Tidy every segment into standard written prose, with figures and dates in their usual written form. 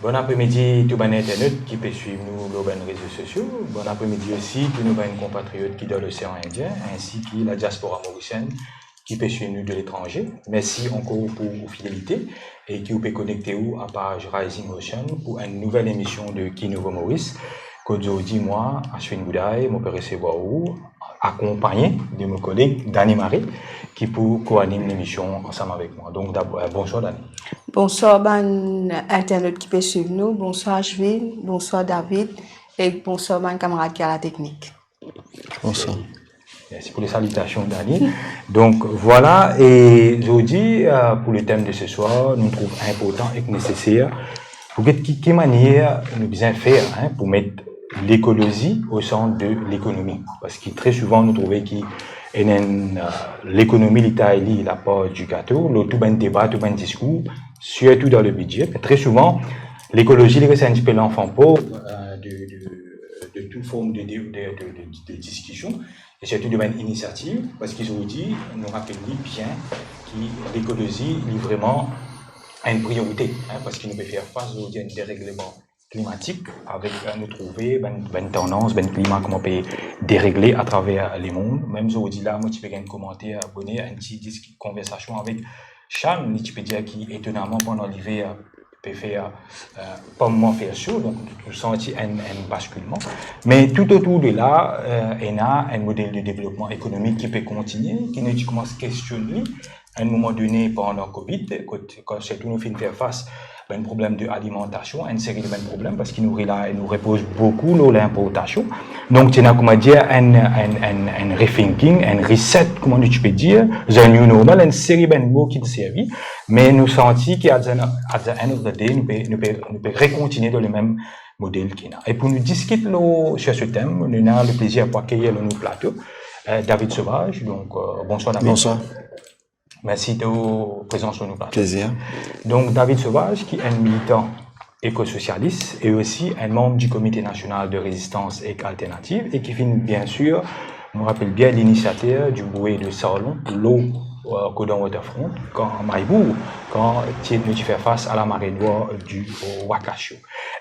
Bon après-midi, tout le monde internet qui peut suivre nous sur les réseaux sociaux. Bon après-midi aussi, tous nos compatriotes qui dans l'océan Indien, ainsi que la diaspora mauricienne qui peut suivre nous de l'étranger. Merci encore pour vos fidélité et qui vous peut connecter à la page Rising Ocean pour une nouvelle émission de Qui Nouveau Maurice. Qu'aujourd'hui, moi, Ashwin Boudaï, je peux recevoir vous, accompagné de mon collègue Dani Marie, qui peut co-animer l'émission ensemble avec moi. Donc, bonsoir Dani. Bonsoir, Internet qui peut suivre nous. Bonsoir, Ashwin. Bonsoir, David. Et bonsoir, mon camarade qui a la technique. Bonsoir. Merci pour les salutations, Dani. Donc, voilà. Et aujourd'hui, pour le thème de ce soir, nous trouvons important et nécessaire pour quelle manière nous bien faire pour mettre l'écologie au centre de l'économie. Parce que très souvent, nous trouvons que l'économie, l'État est la part du gâteau, tout un débat, tout un discours, surtout dans le budget. Mais très souvent, l'écologie, c'est un petit peu l'enfant pauvre de toute forme de discussion, et surtout de une initiative, parce qu'ils ont dit, nous rappellent bien que l'écologie est vraiment une priorité, parce qu'il nous peut faire face à un dérèglement climatique avec nous trouver une tendance, un climat comment on peut dérégler à travers les mondes. Même si on dit là, moi tu peux gagner un commentaire, abonner à une petite conversation avec Charles, tu peux dire qui étonnamment pendant l'hiver peut faire pas moins faire chaud, donc tu sens un basculement. Mais tout autour de là, il y a un modèle de développement économique qui peut continuer, qui nous commence à questionner à un moment donné pendant Covid, quand surtout nous finissons faire face à un problème d'alimentation, une série de problèmes, parce qu'il nous repose beaucoup l'importation. Donc, tu as, comment dire, un rethinking, un reset, comment tu peux dire, un new normal, une série de mots qui nous servent, mais nous sentons qu'à the end of the day, nous pouvons recontinuer dans le même modèle qu'il y a. Et pour nous discuter sur ce thème, nous avons le plaisir d'accueillir nos plateau, David Sauvage. Donc, bonsoir David. Bonsoir. Merci de votre présence sur nos plateaux. Plaisir. Donc, David Sauvage, qui est un militant éco-socialiste et aussi un membre du Comité national de résistance alternative et qui finit, bien sûr, nous rappelle bien l'initiateur du bouée de Salon, l'eau Codon Waterfront, quand Maïbou, quand tu fais face à la marée noire du Wakasho.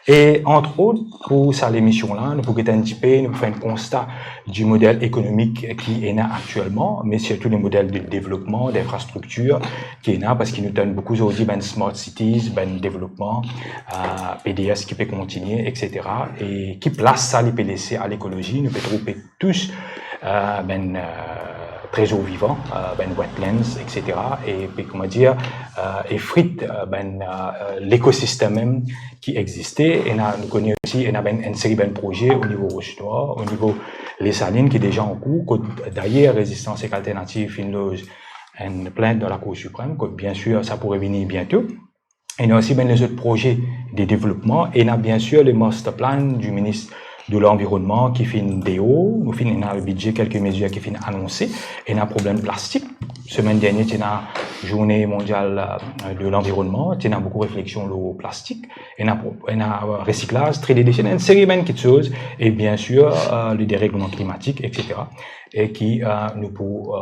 Et entre autres, pour cette émission-là, nous pouvons anticiper, nous faire un constat du modèle économique qui est là actuellement, mais surtout le modèle de développement, d'infrastructure qui est là, parce qu'il nous donne beaucoup aujourd'hui, smart cities, développement, PDS qui peut continuer, etc. Et qui place ça, les PDC à l'écologie, nous pouvons trouver tous, trésors vivants, wetlands, etc. Et puis, comment dire, effrite l'écosystème même qui existait. Et nous connaissons aussi une série de projets au niveau Roche-Noire, au niveau Les Salines, qui est déjà en cours. D'ailleurs, Résistance et Alternative, une plainte dans la Cour suprême, que bien sûr, ça pourrait venir bientôt. Et nous aussi les autres projets de développement. Et nous bien sûr le master plan du ministre de l'environnement qui fait une DO, nous finissons dans le budget quelques mesures qui finissent annoncées, et un problème plastique. Semaine dernière, il y a une journée mondiale de l'environnement, il y a beaucoup de réflexions au plastique, et un recyclage, tri des déchets, une série de choses, et bien sûr, le dérèglement climatique, etc., et qui nous pour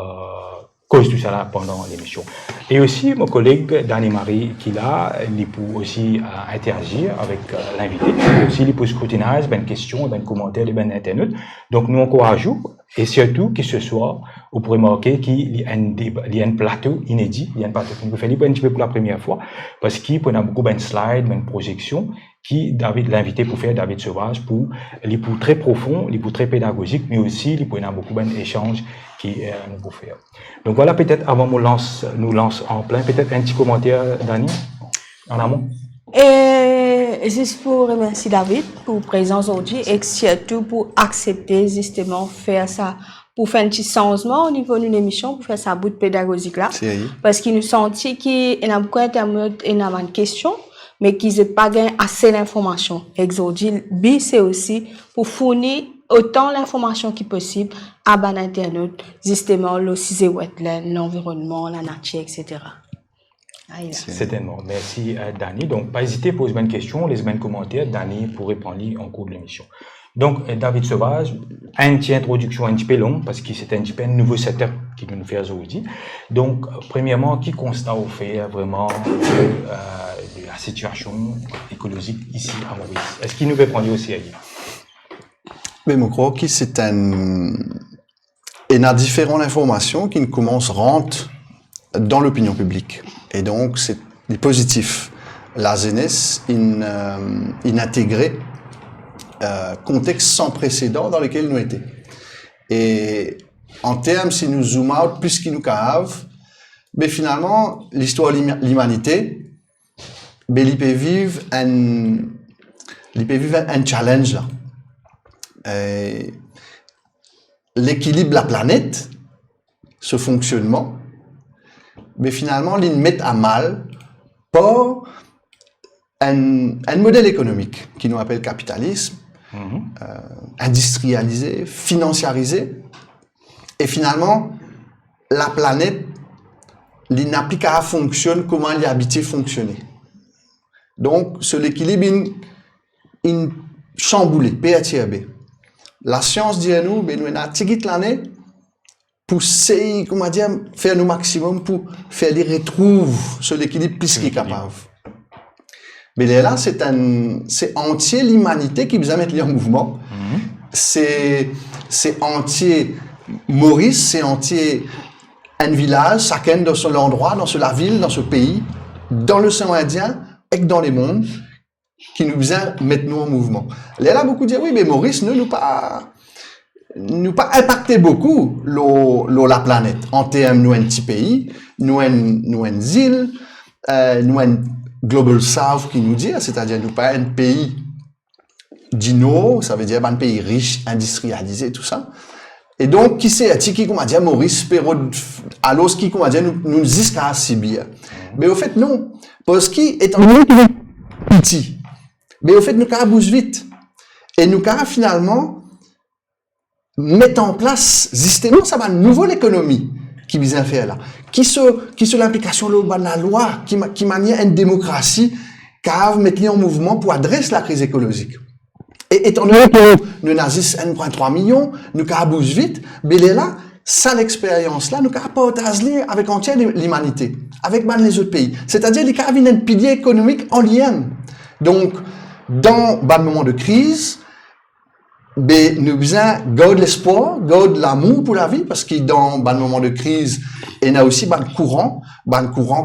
cause tout ça là pendant l'émission. Et aussi, mon collègue Dani Marie, qui là, il peut aussi interagir avec l'invité. Et aussi, il peut scrutiner des questions, des commentaires, des internet. Donc, nous encourageons, et surtout, que ce soit, vous pourrez marquer qu'il y a un plateau inédit, il y a un plateau qu'on peut faire un petit peu pour la première fois, parce qu'il y a beaucoup de slides, de projections, qui l'invité pour faire David Sauvage pour les pour très profond, les pour très pédagogique, mais aussi les pour beaucoup d'échanges qui nous pour faire. Donc voilà, peut-être avant nous lance en plein, peut-être un petit commentaire, Dani, en amont. Et juste pour remercier David pour présence aujourd'hui et surtout pour accepter justement faire ça, pour faire un petit changement au niveau d'une émission, pour faire ça bout de pédagogique là. Parce qu'il nous sentit qu'il y a beaucoup d'internautes et une question, mais qu'ils n'ont pas gagné assez d'informations. Aujourd'hui, le but, c'est aussi pour fournir autant l'information qui possible à l'internet, justement, le CISE wetland, l'environnement, la nature, etc. Certainement. Merci, Dani. Donc, pas hésiter à poser une question, les commentaires, Dani pour répondre en cours de l'émission. Donc, David Sauvage, une petite introduction un petit peu longue, parce que c'est un petit peu un nouveau setup qui nous fait aujourd'hui. Donc, premièrement, qui constat au fait vraiment la situation écologique ici à Maurice. Est-ce qu'il nous peut prendre au sérieux? Mais je crois que c'est un... Il y a différentes informations qui commencent à rentrer dans l'opinion publique. Et donc, c'est positif. La jeunesse, il intégré contexte sans précédent dans lequel nous étions. Et en termes, si nous zoom out, plus qu'il nous cave, mais finalement, l'histoire de l'humanité, il peut vivre un challenge là. L'équilibre de la planète, ce fonctionnement, mais finalement, il met à mal par un modèle économique qui nous appelle capitalisme, industrialisé, financiarisé, et finalement, la planète, il n'a plus qu'à fonctionner comment elle est habituée à fonctionner. Donc, c'est l'équilibre in chamboulé, PHRB. La science dit à nous, nous avons tigit l'année pour faire le maximum pour faire les retrouver sur l'équilibre plus qu'il est capable. Mais là, c'est entier l'humanité qui besoin mettre en mouvement. C'est entier Maurice, c'est entier un village, chacun dans son endroit, dans la ville, dans ce pays, dans l'océan Indien et dans les mondes, qui nous besoin mettre nous en mouvement. Là, beaucoup disent, oui, mais Maurice, nous pas impacté beaucoup la planète. En termes, nous un petit pays, nous une île, nous un Global South qui nous dit, c'est-à-dire nous pas un pays dino, ça veut dire un pays riche, industrialisé, tout ça. Et donc, qui c'est, qui comment dire, Maurice, alors qui comment dire, nous jusqu'à si bien. Mais au fait, non. Parce qu'il est en petit. Mais au fait, nous avons bougé vite. Et nous avons finalement mettre en place, justement, ça va une nouvelle économie qui vient faire là. Qui sur l'implication de la loi, qui manie une démocratie, qui va mettre en mouvement pour adresser la crise écologique. Et étant donné que nous avons 1,3 million, nous avons bougé vite, mais là, ça l'expérience là, nous avons partagé avec entière l'humanité, avec les autres pays. C'est-à-dire, nous avons un pilier économique en lien. Donc, dans un moment de crise, nous avons garder l'espoir, garder l'amour pour la vie, parce que dans un moment de crise, il y a aussi un courant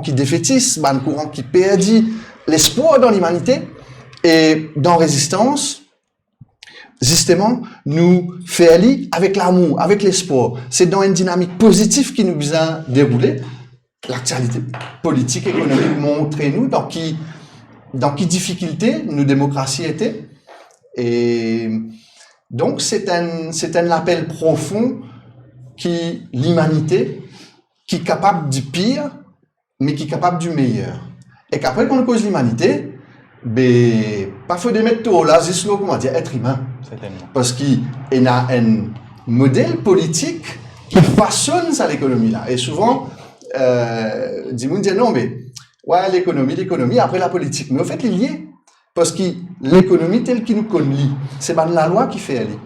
qui défaitisse, un courant qui perdit l'espoir dans l'humanité, et dans résistance, justement, nous faire aller avec l'amour, avec l'espoir. C'est dans une dynamique positive qui nous a déroulé. L'actualité politique, économique montre-nous dans qui difficulté nos démocraties étaient. Et donc, c'est un appel profond qui, l'humanité, qui est capable du pire, mais qui est capable du meilleur. Et qu'après qu'on cause l'humanité, pas faut mettre tout là, juste comment dire, être humain. Certainement. Parce qu'il y a un modèle politique qui façonne ça l'économie là. Et souvent, dis-moi dire non, mais ouais, l'économie, après la politique. Mais au fait, il y est. Parce que l'économie telle qu'il nous connaît, c'est la loi qui fait aller.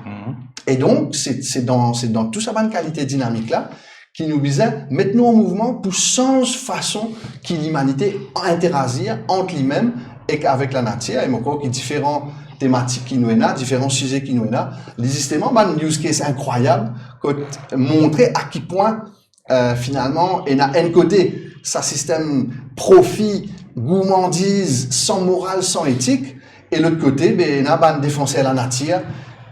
Et donc, c'est dans toute sa bonne qualité dynamique là qui nous vise à mettre nous en mouvement pour changer façon que l'humanité interagit entre lui-même et avec la nature. Et je crois qu'il y a différentes thématiques qui nous sont là, différents sujets qui nous sont là. Justement, une use case incroyable pour montrer à quel point, finalement, il y a un côté, ça système profit, gourmandise, sans morale, sans éthique, et l'autre côté, il y a un défenseur de la nature,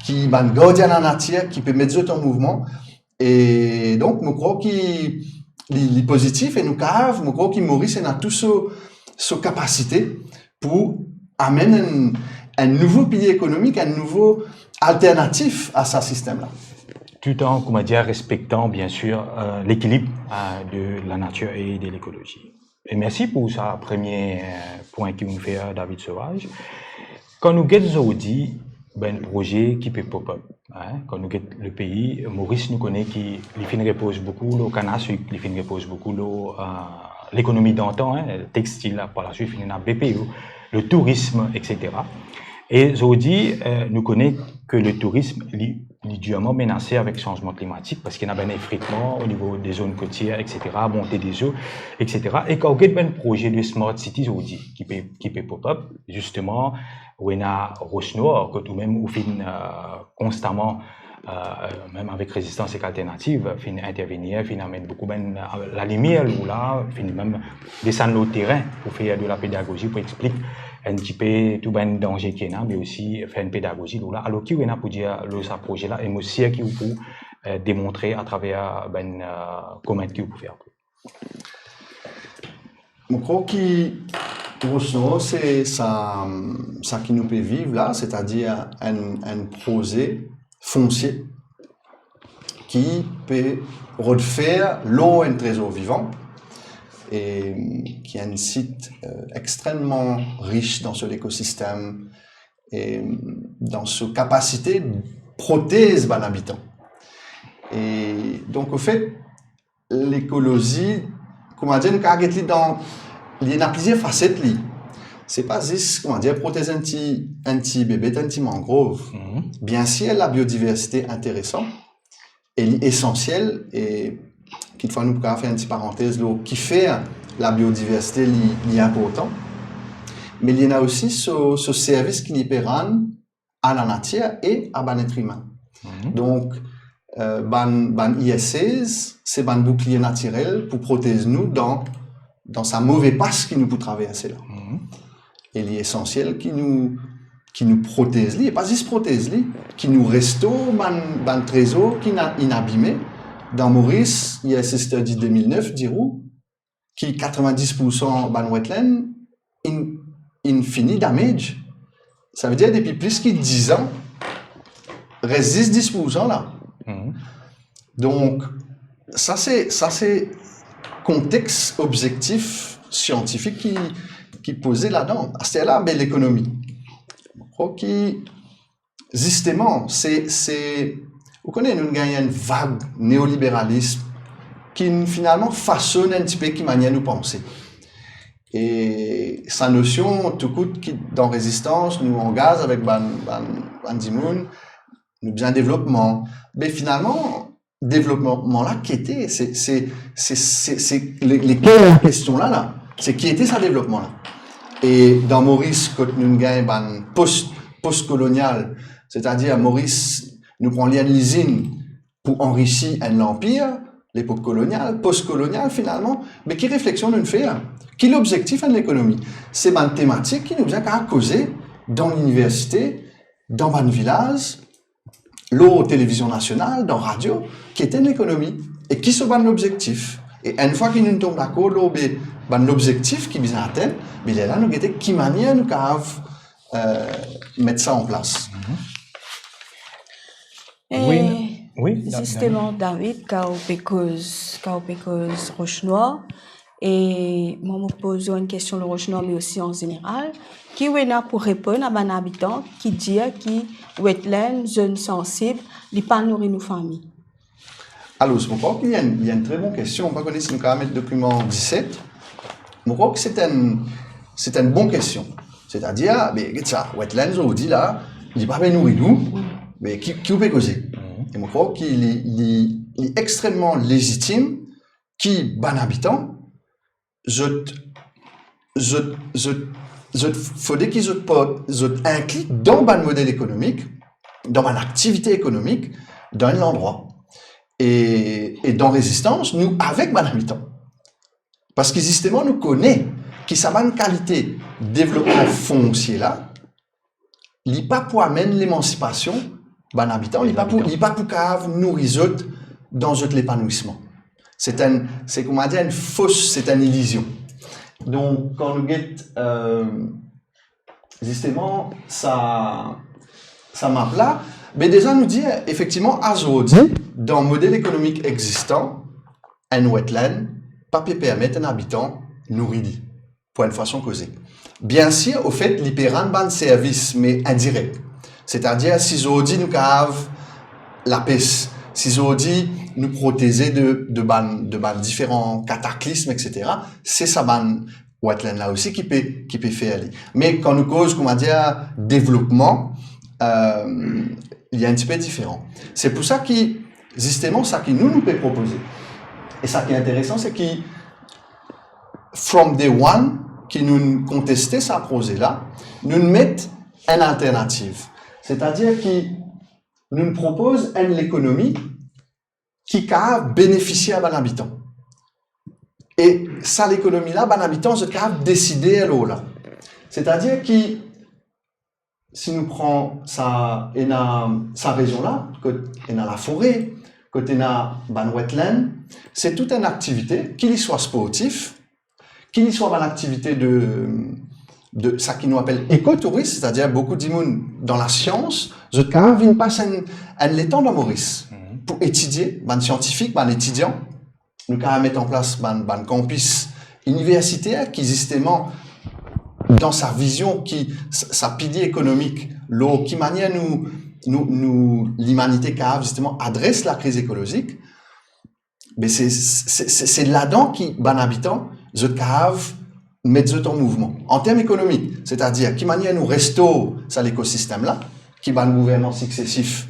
un gardien de la nature, qui peut mettre tout en mouvement. Et donc, je crois qu'il est positif, et je crois qu'il Maurice a toute sa capacité pour amener un nouveau pilier économique, un nouveau alternatif à ce système-là. Tout en, comment dire, respectant bien sûr l'équilibre de la nature et de l'écologie. Et merci pour ce premier point que vous fait David Sauvage. Quand nous guettons aujourd'hui, un projet qui peut pop-up. Quand nous guettons le pays, Maurice nous connaît qui repose beaucoup, le canard sucre, repose beaucoup, l'économie d'antan, le textile, par la suite, il y a BPO, le tourisme, etc. Et aujourd'hui, nous connaissons que le tourisme, durement menacé avec le changement climatique parce qu'il y a un effritement au niveau des zones côtières, etc., montée des eaux, etc. Et quand il y a un projet de Smart Cities qui peut pop-up, justement, où il y a Roche-Nord, que tout même, où constamment, même avec résistance et alternative, fin intervenir, fin amener beaucoup la lumière, là, fin même descendre le terrain pour faire de la pédagogie, pour expliquer un petit peu tout ben danger qu'il y a, mais aussi faire une pédagogie là. Alors qui est pour dire ce projet là et aussi qui vous démontrer à travers comment qui vous pouvez faire. Je crois que c'est ça qui nous peut vivre là, c'est-à-dire un projet foncier qui peut refaire l'eau un trésor vivant et qui est un site extrêmement riche dans son écosystème et dans sa capacité de protéger les habitants. Et donc, au fait, l'écologie, comment dire, il y a plusieurs facettes. C'est pas juste, comment dire, protéger un petit bébé, un petit mangrove. Bien sûr, la biodiversité intéressante et essentielle et qu'il faut nous faire une petite parenthèse là, qui fait la biodiversité important. Mais il y a aussi ce service qui nous rend à la nature et à l'être humain. Donc, ISS, c'est un bouclier naturel pour protéger nous dans sa mauvaise passe qui nous peut traverser là. Et il est essentiel qui nous protège, et pas juste protège, qui nous restaure un trésor qui n'a inabîmé. Dans Maurice, il y a ce study 2009, d'Irou, qui 90% ban wetland infini damage. Ça veut dire depuis plus de 10 ans, reste 10% là. Donc, ça c'est contexte objectif scientifique qui posait là-dedans. C'était là, mais l'économie. Justement, vous connaissez, nous gagnons une vague néolibéralisme qui finalement façonne un petit peu qui manière nous penser. Et sa notion, tout coûte, qui dans résistance, nous engage avec Bandimoun, nous besoin de développement. Mais finalement, développement là, qui était, c'est les questions là, c'est qui était ce développement là. Et dans Maurice, quand nous gagnons post-colonial, c'est-à-dire Maurice nous prend l'usine pour enrichir un empire, l'époque coloniale, post-coloniale finalement, mais qui réflexion nous fait? Qui est l'objectif de l'économie? C'est une thématique qui nous a causé dans l'université, dans un village, l'eau télévision nationale, dans radio, qui était l'économie et qui sont l'objectif. Et une fois qu'ils nous tombent d'accord, l'objectif qui vient à atteindre, mais là, nous avons qui manière nous mettre ça en place. Oui, justement, David, quand Roche-Nord, et moi, me pose une question de Roche-Nord, mais aussi en général, qui est là pour répondre à un habitant qui dit que wetland, zone sensible, n'est pas nourri nos familles. Alors, je crois qu'il y a une très bonne question. On va connaître si nous avons le document 17. Je crois que c'est une bonne question. C'est-à-dire, ça, wetlands, on dit là, il n'est pas bien nourri nous, mais qui peut causer? Et je crois qu'il est extrêmement légitime qui, bon habitant, faudrait qu'ils impliquent dans un modèle économique, dans une activité économique, dans l'endroit. Et dans résistance, nous, avec un habitant. Parce que justement, nous connaissons qui ça a une qualité de développement foncier là, il n'est pas pour amener l'émancipation d'un habitant, il n'est pas pour nourrir dans l'épanouissement. C'est comment dire, une fausse, c'est une illusion. Donc, quand nous guettons, justement, ça map là, mais déjà nous dit, effectivement, aujourd'hui, dans le modèle économique existant, un wetland, pas peut permettre un habitant nourri, pour une façon causée. Bien sûr, au fait, l'hyperan ban service, mais indirect. C'est-à-dire, si aujourd'hui nous avons la peste, si aujourd'hui nous protéger de différents cataclysmes, etc., c'est ça ban wetland là aussi qui peut faire. Mais quand nous cause, comment dire, développement, il y a un petit peu différent. C'est pour ça que, justement, ça qui nous peut proposer. Et ça qui est intéressant, c'est que, from day one, qui nous contestait sa projet-là, nous mettent une alternative. C'est-à-dire qu'ils nous proposent une économie qui a bénéficié à un habitant. Et ça, l'économie-là, un habitant, je peux décider à l'eau là. C'est-à-dire que si nous prenons sa région-là, côté la forêt, côté la wetland, c'est toute une activité, qu'il y soit sportif, qu'il y soit une activité de ça qui nous appelle écotourisme, c'est-à-dire beaucoup de monde dans la science, je viens passer un l'étang dans Maurice pour étudier, un scientifique, un étudiant, nous avons mettre en place un campus universitaire qui justement dans sa vision, sa pilier économique, qui manière l'humanité qui justement adresse la crise écologique, mais c'est là-dedans qui, ben habitant, je cave mettre en mouvement. En termes économiques, c'est-à-dire qui manière nous restaure ça l'écosystème-là, qui ben gouvernement successif,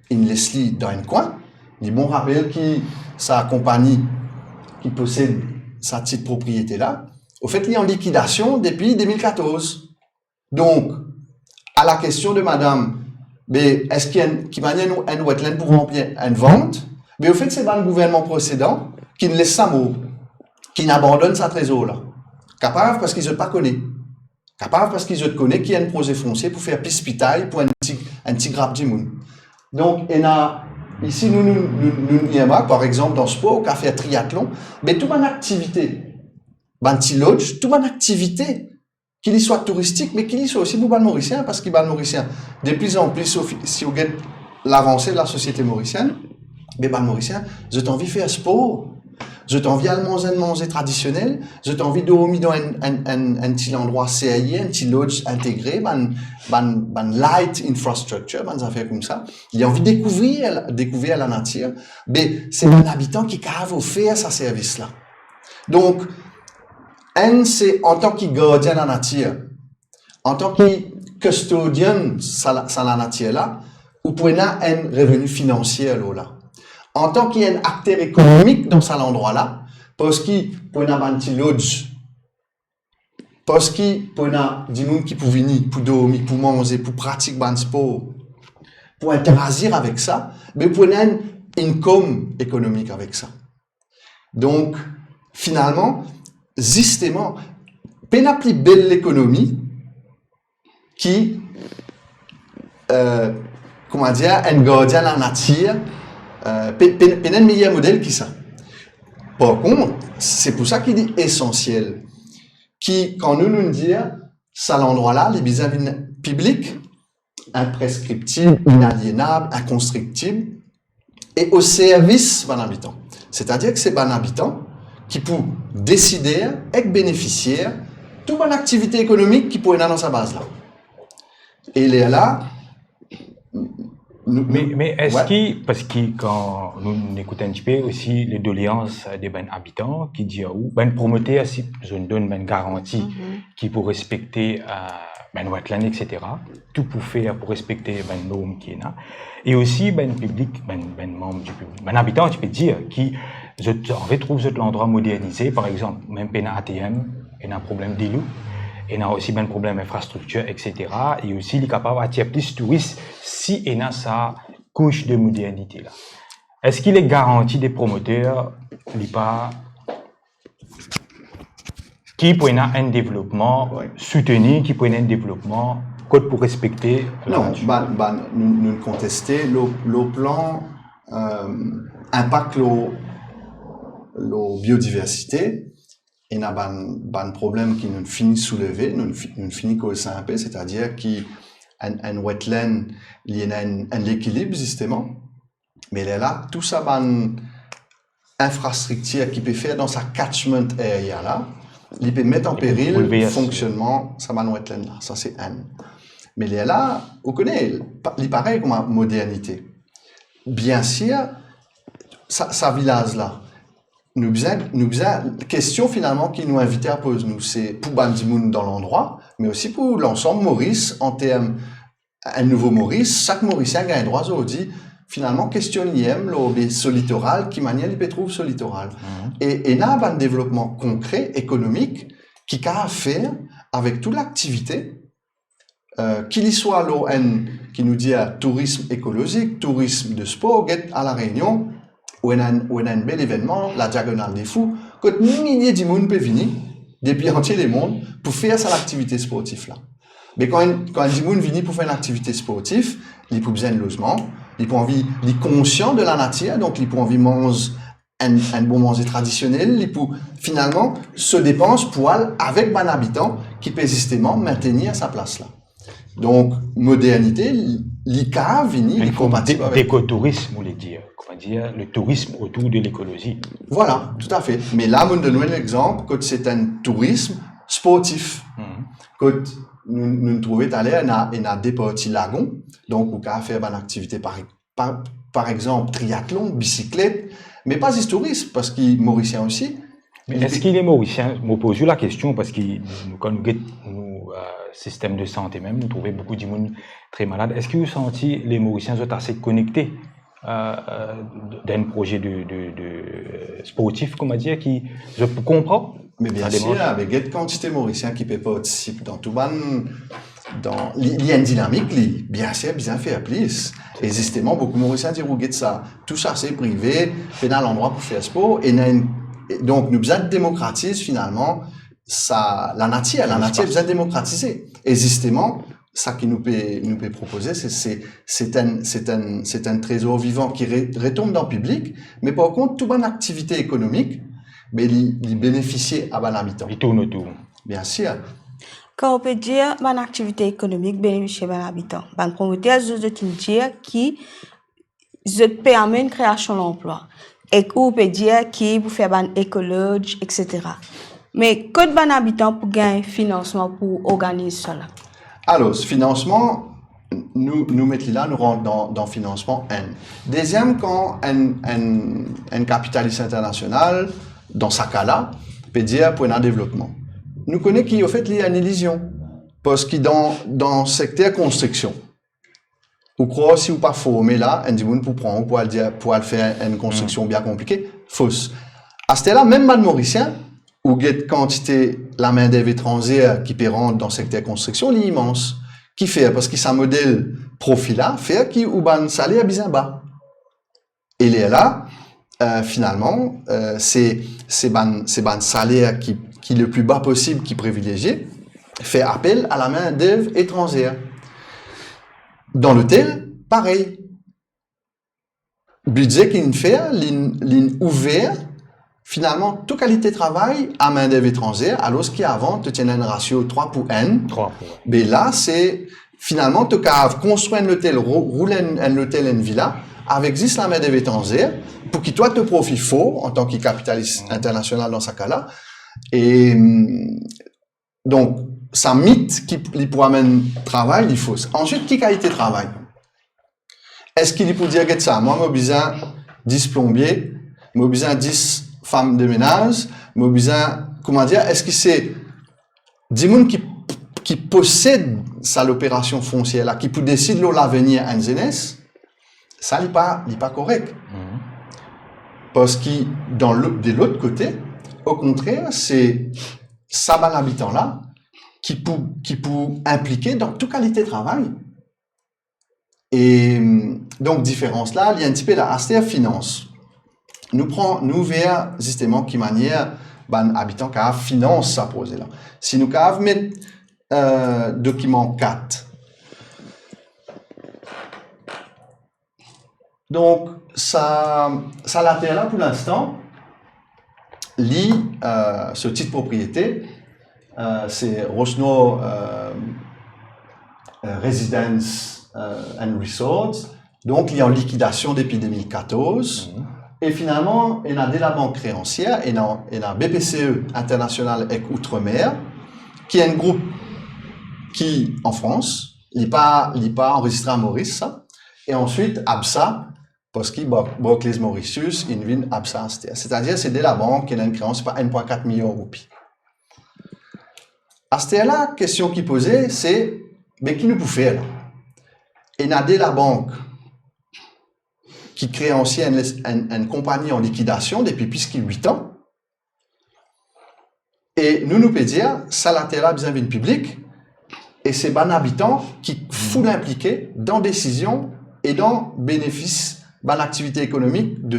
il laisse dans un coin, il bon rappel qui sa compagnie qui possède sa petite propriété-là, au fait, il est en liquidation depuis 2014. Donc, à la question de madame, mais est-ce qu'il y a un wetland pour remplir une vente? Mais au fait, c'est pas le gouvernement précédent qui ne laisse ça mot, qui n'abandonne sa trésor-là. Capable parce qu'ils ne pas connaissent. Capable parce qu'ils ne connaissent qu'il y a un projet foncier pour faire pispitaille pour un petit grappe de monde. Donc, ici, nous, par exemple, dans ce sport, au café triathlon, mais toute une activité, un petit lodge, toute une activité, qu'il y soit touristique, mais qu'il y soit aussi pour les Mauriciens, parce qu'il y a les Mauriciens, de plus en plus, si vous regardez l'avancée de la société mauricienne, mais les Mauriciens, j'ai envie de faire sport, j'ai envie de manger traditionnel, j'ai envie de dormir dans un petit endroit CAI, un petit lodge intégré, un light infrastructure, des affaires comme ça. Il a envie de découvrir la nature, mais c'est un habitant qui a offert ce service-là. Donc, c'est en tant que gardien de la nature, en tant que custodien de la nature-là, vous pouvez avoir un revenu financier là. En tant qu'il y a un acteur économique dans cet endroit-là, parce qu'il peut y avoir un petit lodge, parce qu'il peut y avoir des gens qui peuvent venir pour dormir, pour manger, pour pratiquer un sport, pour interagir avec ça, mais vous pouvez avoir un income économique avec ça. Donc, finalement, justement, peine à plus belle l'économie qui, comment dire, un gardien de la nature, peine un meilleur modèle qui ça. Par contre, c'est pour ça qu'il est essentiel, qui, quand nous disons, ça l'endroit-là, les biens publics, imprescriptibles, inaliénables, inconstructibles, et au service d'un habitant. C'est-à-dire que c'est un habitant qui peut décider et bénéficier de toute une activité économique qui peut être dans sa base là. Et il est là. Mais est-ce que, parce que quand nous écoutons un petit peu aussi les doléances des habitants qui disent ben promoter si je donne une garantie qui pour respecter wetland etc. tout pour faire pour respecter normes qui est là et aussi public membre du public habitant tu peux dire qui je retrouve l'endroit modernisé par exemple même pena ATM et un problème d'îlot et il y a aussi un problème d'infrastructure, etc. Et aussi, il est capable d'attirer plus de touristes si il a sa couche de modernité. Là. Est-ce qu'il est garanti des promoteurs qui peut avoir un développement soutenu, qui peut avoir un développement pour respecter non, nous contestons le plan impact la biodiversité. Il y a un problème qui nous finit soulever, nous finit qu'au simple, c'est-à-dire qu'un wetland, il y a un équilibre, justement, mais il est là, tout ça, une infrastructure qui peut faire dans sa catchment area là, il peut mettre en péril le fonctionnement de un wetland là, ça c'est un. Mais il est là, vous connaissez, il paraît comme une modernité. Bien sûr, ça village là, nous la question finalement qui nous invite à poser nous, c'est pour Bandimoun dans l'endroit, mais aussi pour l'ensemble Maurice en termes un nouveau Maurice, chaque Mauricien a un droit aujourd'hui finalement questionner ce littoral, qui manière il peut trouver ce littoral. Et il y a un développement concret, économique, qui a à faire avec toute l'activité, qu'il y soit qui nous dit tourisme écologique, tourisme de sport, à La Réunion, où il y a un bel événement, la Diagonale des Fous, que milliers de monde peuvent venir, depuis entier le monde, pour faire cette activité sportive là. Mais quand un monde vient pour faire une activité sportive, il a besoin de logement, il a envie, il est conscient de la nature, donc il a envie de manger un bon manger traditionnel, il peut finalement se dépense pour aller avec un habitant qui peut justement maintenir sa place là. Donc, modernité, l'ICA vini, il est compatible avec. L'écotourisme, vous voulez dire, comment dire, le tourisme autour de l'écologie. Voilà, tout à fait. Mais là, je donne un exemple, que c'est un tourisme sportif. Que nous trouvons tout à l'heure, il y a des petits lagons, donc on peut faire une activité par exemple triathlon, bicyclette, mais pas juste tourisme, parce qu'il est mauricien aussi. Mais est-ce qu'il est mauricien? Je me pose la question, parce que quand nous système de santé même, nous trouvons beaucoup de monde très malade. Est-ce que vous sentez les Mauriciens sont assez connectés d'un projet de sportif, comment dire, qui je comprends? Mais bien sûr, avec une quantité de Mauriciens qui peut participer dans tout il y a une dynamique, bien sûr, bien fait plus. Et justement, beaucoup de Mauriciens disent ça. Tout ça, c'est privé, c'est un endroit pour faire sport. Donc, nous besoin de démocratiser finalement la nature besoin de démocratiser. Et justement, ça qui nous peut proposer, c'est un trésor vivant qui retombe dans le public, mais par contre, toute bonne activité économique, mais il bénéficie à un habitant. Il tourne autour. Bien sûr. Quand on peut dire une activité économique bénéficie à un habitant, un promoteur, je veux dire qui permet une création d'emploi. Et qu'on peut dire qui peut faire une écologie, etc. Mais que de habitants pour gagner financement pour organiser cela? Alors, ce financement, nous mettons là, nous rentrons dans financement N. Deuxième, quand un capitaliste international, dans ce cas-là, peut dire pour un développement. Nous connaissons qui, au fait, il y a une illusion. Parce que dans le secteur construction, vous croyez si vous pas formé là, un dimanche pour prendre, pour aller faire une construction bien compliquée, fausse. À ce là même mal mauricien, où il y a quantité la main d'œuvre étrangère qui peut rentrer dans le secteur construction, il est immense. Qui fait? Parce que ça modèle profil là, fait qui ou ban salaire bien bas. Et il est là, finalement, c'est ban salaire qui est le plus bas possible, qui privilégié, fait appel à la main d'œuvre étrangère. Dans l'hôtel, pareil. Budget qu'il fait, l'in ouvert, finalement, toute qualité de travail à main d'œuvre étrangère, alors ce qui avant, tu tiens un ratio 3 pour N. 3 pour. Mais là, c'est, finalement, tu as construit un hôtel, rouler un hôtel, une villa, avec juste la main d'œuvre étrangère, pour que toi te profites fort, en tant que capitaliste international dans ce cas-là. Et, donc, ça mythe qui pour amener travail, il faut. Ensuite, qui qualité de travail? Est-ce qu'il peut dire que ça? Moi, j'ai besoin 10 plombiers, j'ai besoin 10 femmes de ménage, j'ai besoin, comment dire, est-ce que c'est 10 personnes qui possèdent ça, l'opération foncière là, qui peut décider de l'avenir à une jeunesse? Ça n'est pas correct. Parce que de l'autre côté, au contraire, c'est ça, l'habitant là, qui peut impliquer dans toute qualité de travail. Et donc, différence là, il y a un petit peu la ASTR finance. Nous verrons justement qui manière habitant qui finance ça posé là. Si nous mettons document 4. Donc, ça la terre là pour l'instant, ce titre propriété, c'est Rosno Residence and Resorts. Donc, il y a en liquidation depuis 2014. Et finalement, il y a de la banque créancière, il y a BPCE International et Outre-mer, qui est un groupe qui, en France, il n'est pas enregistré à Maurice, ça. Et ensuite, ABSA, parce que Barclays Mauritius, Invin, ABSA, c'est-à-dire c'est de la banque qui a une créance par 1,4 million de roupies. À ce là, la question qui posait, c'est, mais qui nous peut faire là? et n'a la banque qui crée ancienne une compagnie en liquidation depuis plus de 8 ans. Et nous pouvons dire, ça la terre a besoin d'une public, et c'est ban habitants qui full impliqués dans décision et dans bénéfice ban activité économique de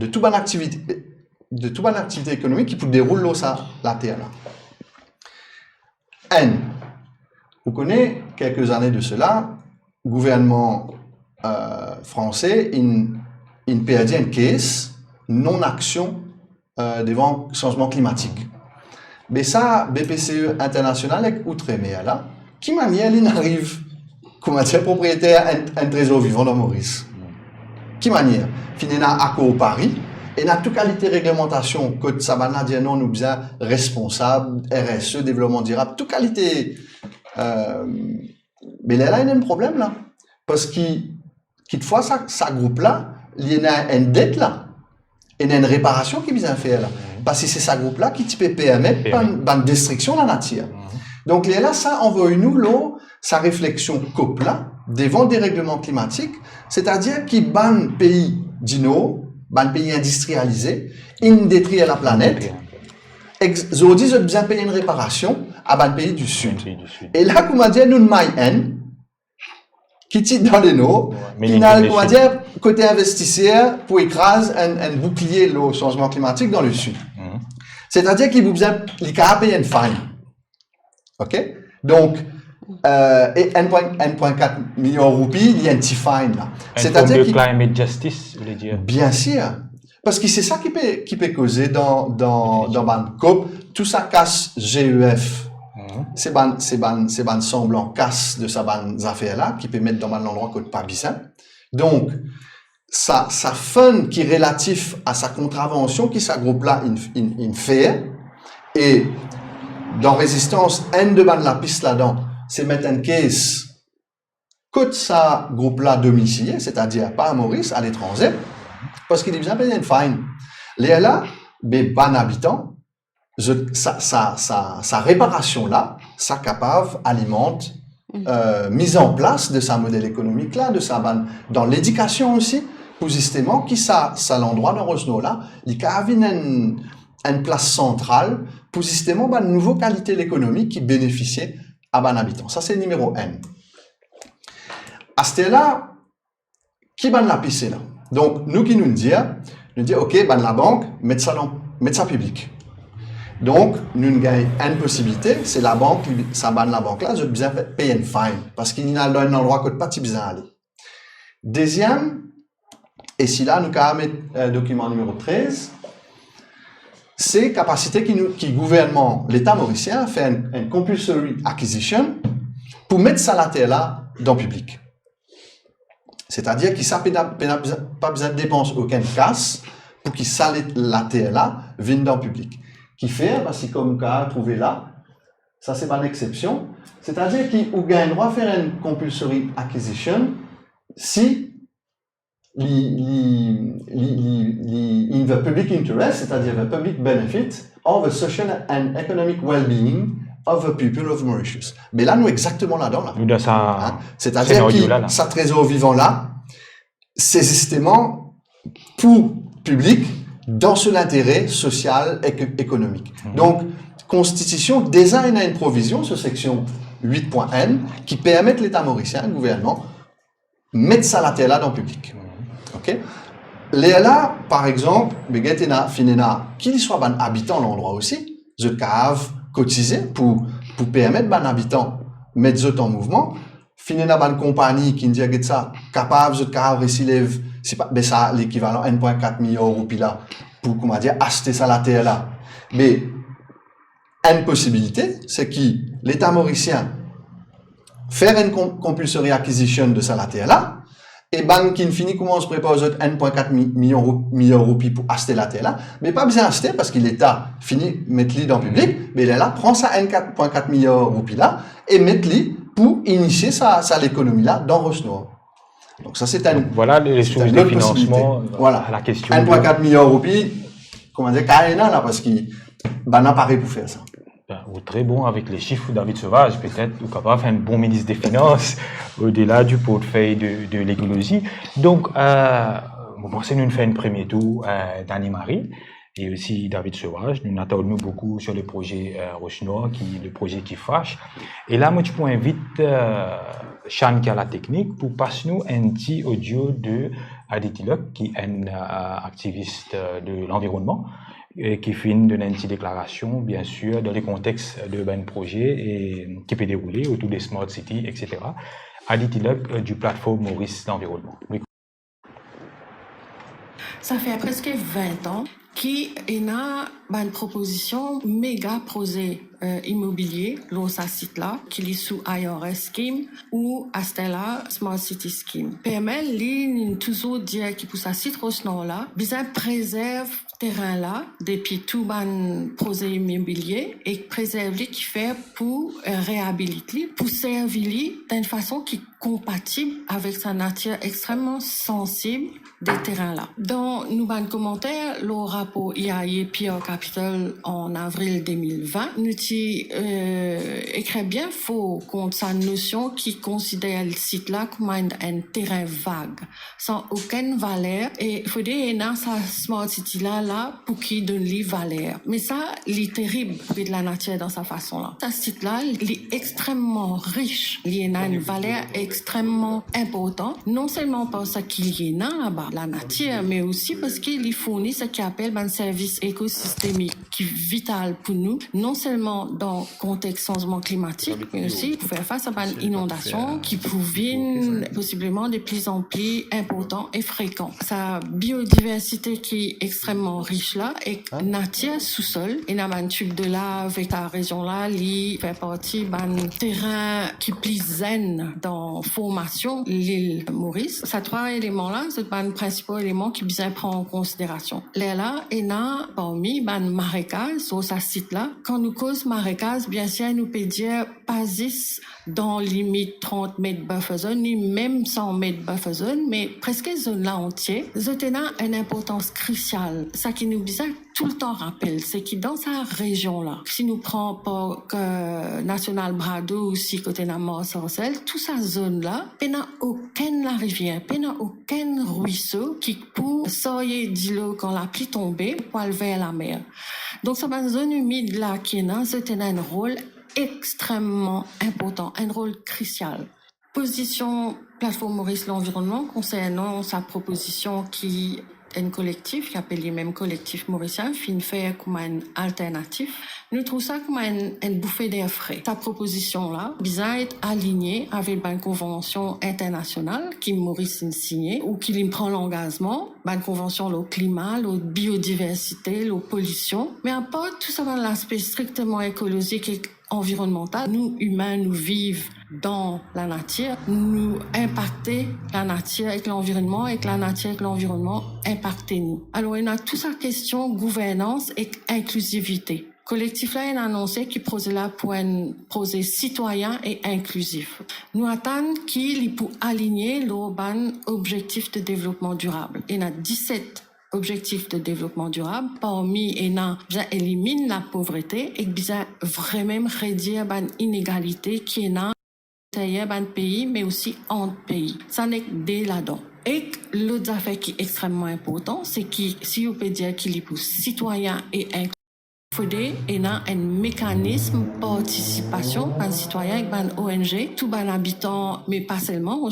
toute bonne activité économique qui peut dérouler ça la terre là. Vous connaissez quelques années de cela, gouvernement français, il perdit une caisse non-action devant le changement climatique. Mais ça, BPCE international avec Outre-mer là, qui manière il arrive comme propriétaire un trésor vivant dans Maurice. Qui manière finit à accord Paris et n'a toute qualité réglementation que ça va dire non nous bien responsable RSE développement durable toute qualité mais là il y a un problème là parce qu'il fois ça groupe là il y a une dette là et il y a une réparation qui vient faire là parce que c'est ça groupe là qui peut permettre une destruction de la nature. Donc là ça envoie nous l'eau sa réflexion coupe là devant des règlements climatiques, c'est-à-dire qui ban pays dino, ban pays industrialisés, ils détruisent la planète. Aujourd'hui, ils ont besoin de payer une réparation à ban pays du Sud. Et là, comment dire, nous maillons qui titre dans les noms, qui n'a, comment dire, côté investisseur pour écraser un bouclier le changement climatique dans le Sud. C'est-à-dire qu'ils ont besoin, ils ont payer une fine. OK? Donc, et 1,4 million de roupies, il y a un petit fine là. C'est-à-dire que climate justice, vous voulez dire? Bien sûr, parce que c'est ça qui peut causer dans ban COP, tout ça casse GEF. C'est ban semblant casse de sa ban affaire là qui peut mettre dans l'endroit côté pas bien. Donc ça fun qui est relatif à sa contravention qui sa groupe là in fait et dans résistance N de ban la piste là-dedans. C'est mettre une caisse que ça groupe là domicilié, c'est-à-dire pas à Maurice, à l'étranger, parce qu'il est bien payé une fine. Les là, ben habitants, sa réparation là, sa capable alimente mise en place de sa modèle économique là, de sa ban dans l'éducation aussi, pour justement qui ça l'endroit dans Rosno là, il y a une place centrale pour justement une nouvelle qualité de l'économie qui bénéficiait à ban habitant. Ça, c'est le numéro N. À ce là, qui ban la piste là? Donc, nous qui nous disons, OK, ban la banque, mettre ça public. Donc, nous gagnons une possibilité, c'est la banque, ça ban la banque là, je besoin de payer une fine, parce qu'il y a un endroit que pas besoin aller. Deuxième, et si là, nous avons mettre document numéro 13, c'est capacité qui gouvernement, l'État mauricien fait une compulsory acquisition pour mettre ça la terre là dans le public. C'est-à-dire qu'il n'a pas besoin de dépenser aucune casse pour qu'il s'allait la terre là vienne dans le public. Qui fait, parce que comme on a trouvé là, ça c'est pas une exception, c'est-à-dire qu'il gagne le droit de faire une compulsory acquisition si in the public interest, c'est-à-dire the public benefit of the social and economic well-being of the people of Mauritius. Mais là, nous exactement là-dedans. Là. Nous dans ça. C'est-à-dire que sa trésor vivant là, c'est justement pour public dans son intérêt social et économique. Donc, Constitution désigne une provision sur section 8.N qui permet à l'État mauricien, le gouvernement, mettre ça la terre là dans le public. OK? Là, par exemple, qu'il soit un habitant l'endroit aussi, je cave cotiser pour permettre à un habitant mettre ça en mouvement. Finina une compagnie qui dit que ça capable de cave récilève c'est pas ça l'équivalent 1,4 million de roupies là pour comment dire acheter ça la terre là. Mais une possibilité, c'est que l'État mauricien faire une compulsory acquisition de ça la terre là. Et banque qui finit comment on se prépare aux autres 1,4 million de roupies pour acheter la terre là, mais pas besoin d'acheter parce que l'État finit mettre-les dans le public, mais là prend ça 1,4 million de roupies là et mettre-les pour initier ça l'économie là dans Rosno. Donc ça c'est voilà les sources de financement voilà. À la question 1,4 million de roupies, comment dire carrément là parce qu'il n'a pas pour faire ça. ou très bon avec les chiffres, David Sauvage, peut-être, ou capable de faire un bon ministre des Finances, au-delà du portefeuille de l'écologie. Donc, vous pensez nous faire un premier tour d'Annie-Marie et aussi David Sauvage. Nous attendons beaucoup sur le projet Roche-Noir, le projet qui fâche. Et là, moi, je peux inviter Chan qui a la technique pour passer nous un petit audio de Aditi Lok, qui est un activiste de l'environnement, qui fait une petite déclaration, bien sûr, dans les contextes de projet et qui peut dérouler autour des smart cities, etc. Aditi Lok du plateforme Maurice d'environnement. Oui. Ça fait presque 20 ans qu'il y a une proposition méga projet immobilier, dans ce site-là, qui est sous IRS Scheme ou Astella Smart City Scheme. PML, toujours dire qu'il pour ce site là, bien préserve terrain là depuis tout ban projet immobilier et préserve qui fait pour réhabiliter, pour servir d'une façon qui est compatible avec sa nature extrêmement sensible des terrains là. Dans nous ban commentaire, le rapport IAE Pierre Capital en avril 2020, nous écrit bien faux contre sa notion qui considère le site là comme un terrain vague, sans aucune valeur, et il faut dire dans sa smart city là pour qui donne les valeurs. Mais ça, il est terrible de la nature dans sa façon là. Ce site là, il est extrêmement riche, il a une valeur extrêmement importante, non seulement parce qu'il y a là-bas la nature, mais aussi parce qu'il fournit ce qu'on appelle un service écosystémique qui est vital pour nous, non seulement dans le contexte changement climatique, mais aussi pour faire face à une inondation qui proviennent possiblement de plus en plus importants et fréquents. Sa biodiversité qui est extrêmement riche là et nature sous-sol, et dans un tube de là avec ta région là, il fait partie d'un terrain qui est plus zen dans formation l'île Maurice. Ces trois éléments là, c'est un principal élément qui bien prend en considération. Là, et là, parmi ban marécage sur ce site-là, quand nous cause marécage, bien sûr, nous peut dire pas dans limite 30 mètres buffer zone, ni même 100 mètres buffer zone, mais presque zone là entière, zone a une importance cruciale. Ça qui nous bizarre tout le temps rappelle, c'est que dans sa région-là, si nous prenons pour National Brado aussi côté de Mort-Sorcel, toute sa zone-là, il n'y a aucune la rivière, il n'y a aucun ruisseau qui peut sortir d'îlot quand la pluie tombe pour aller vers la mer. Donc, c'est une zone humide là qui est un rôle extrêmement important, un rôle crucial. Position plateforme Maurice l'environnement concernant sa proposition qui un collectif qui appelle les mêmes collectifs mauriciens fin faire comme un alternatif. Nous trouvons ça comme une bouffée d'air frais. Sa proposition là, bizarre être alignée avec une convention internationale qui Maurice a signée ou qui lui prend l'engagement, une convention le climat, la biodiversité, la pollution, mais à part tout ça dans l'aspect strictement écologique et environnemental, nous humains, nous vivons dans la nature, nous impacter la nature avec l'environnement, et la nature avec l'environnement impacter nous. Alors, il y a toute sa question gouvernance et inclusivité. Collectif là, il a annoncé qu'il projet là pour un projet citoyen et inclusif. Nous attendons qu'il pour aligner l'urban objectif de développement durable. Il y a 17 objectifs de développement durable. Parmi ENA, élimine la pauvreté et vraiment réduire l'inégalité qui est dans un pays, mais aussi entre pays. Ça n'est que dès là-dedans. Et l'autre affaire qui est extrêmement important, c'est que si on peut dire qu'il est pour citoyen et inclusif, il y a un mécanisme de participation par citoyen avec un ONG, tout un habitant, mais pas seulement,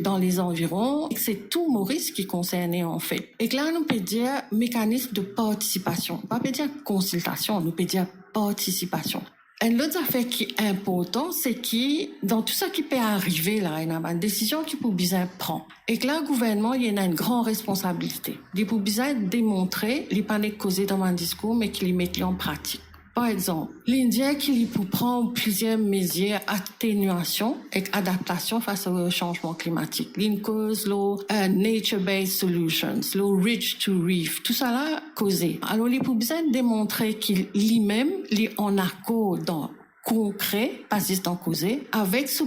dans les environs. Et c'est tout Maurice qui est concerné en fait. Et là, on peut dire mécanisme de participation. On peut dire consultation, on peut dire participation. Une autre affaire qui est importante, c'est que dans tout ça qui peut arriver là, il y a une décision qui peut bien prendre. Et que là, le gouvernement, il y a une grande responsabilité. Il peut bien démontrer les paniques causées dans un discours, mais qu'il les met en pratique. Par exemple, l'Indien qui peut prendre plusieurs mesures d'atténuation et d'adaptation face au changement climatique. L'une cause le nature-based solutions, le reach to reef, tout ça là causé. Alors, il peut bien démontrer qu'il lui-même, il est en accord dans concret, pas juste en causé, avec sa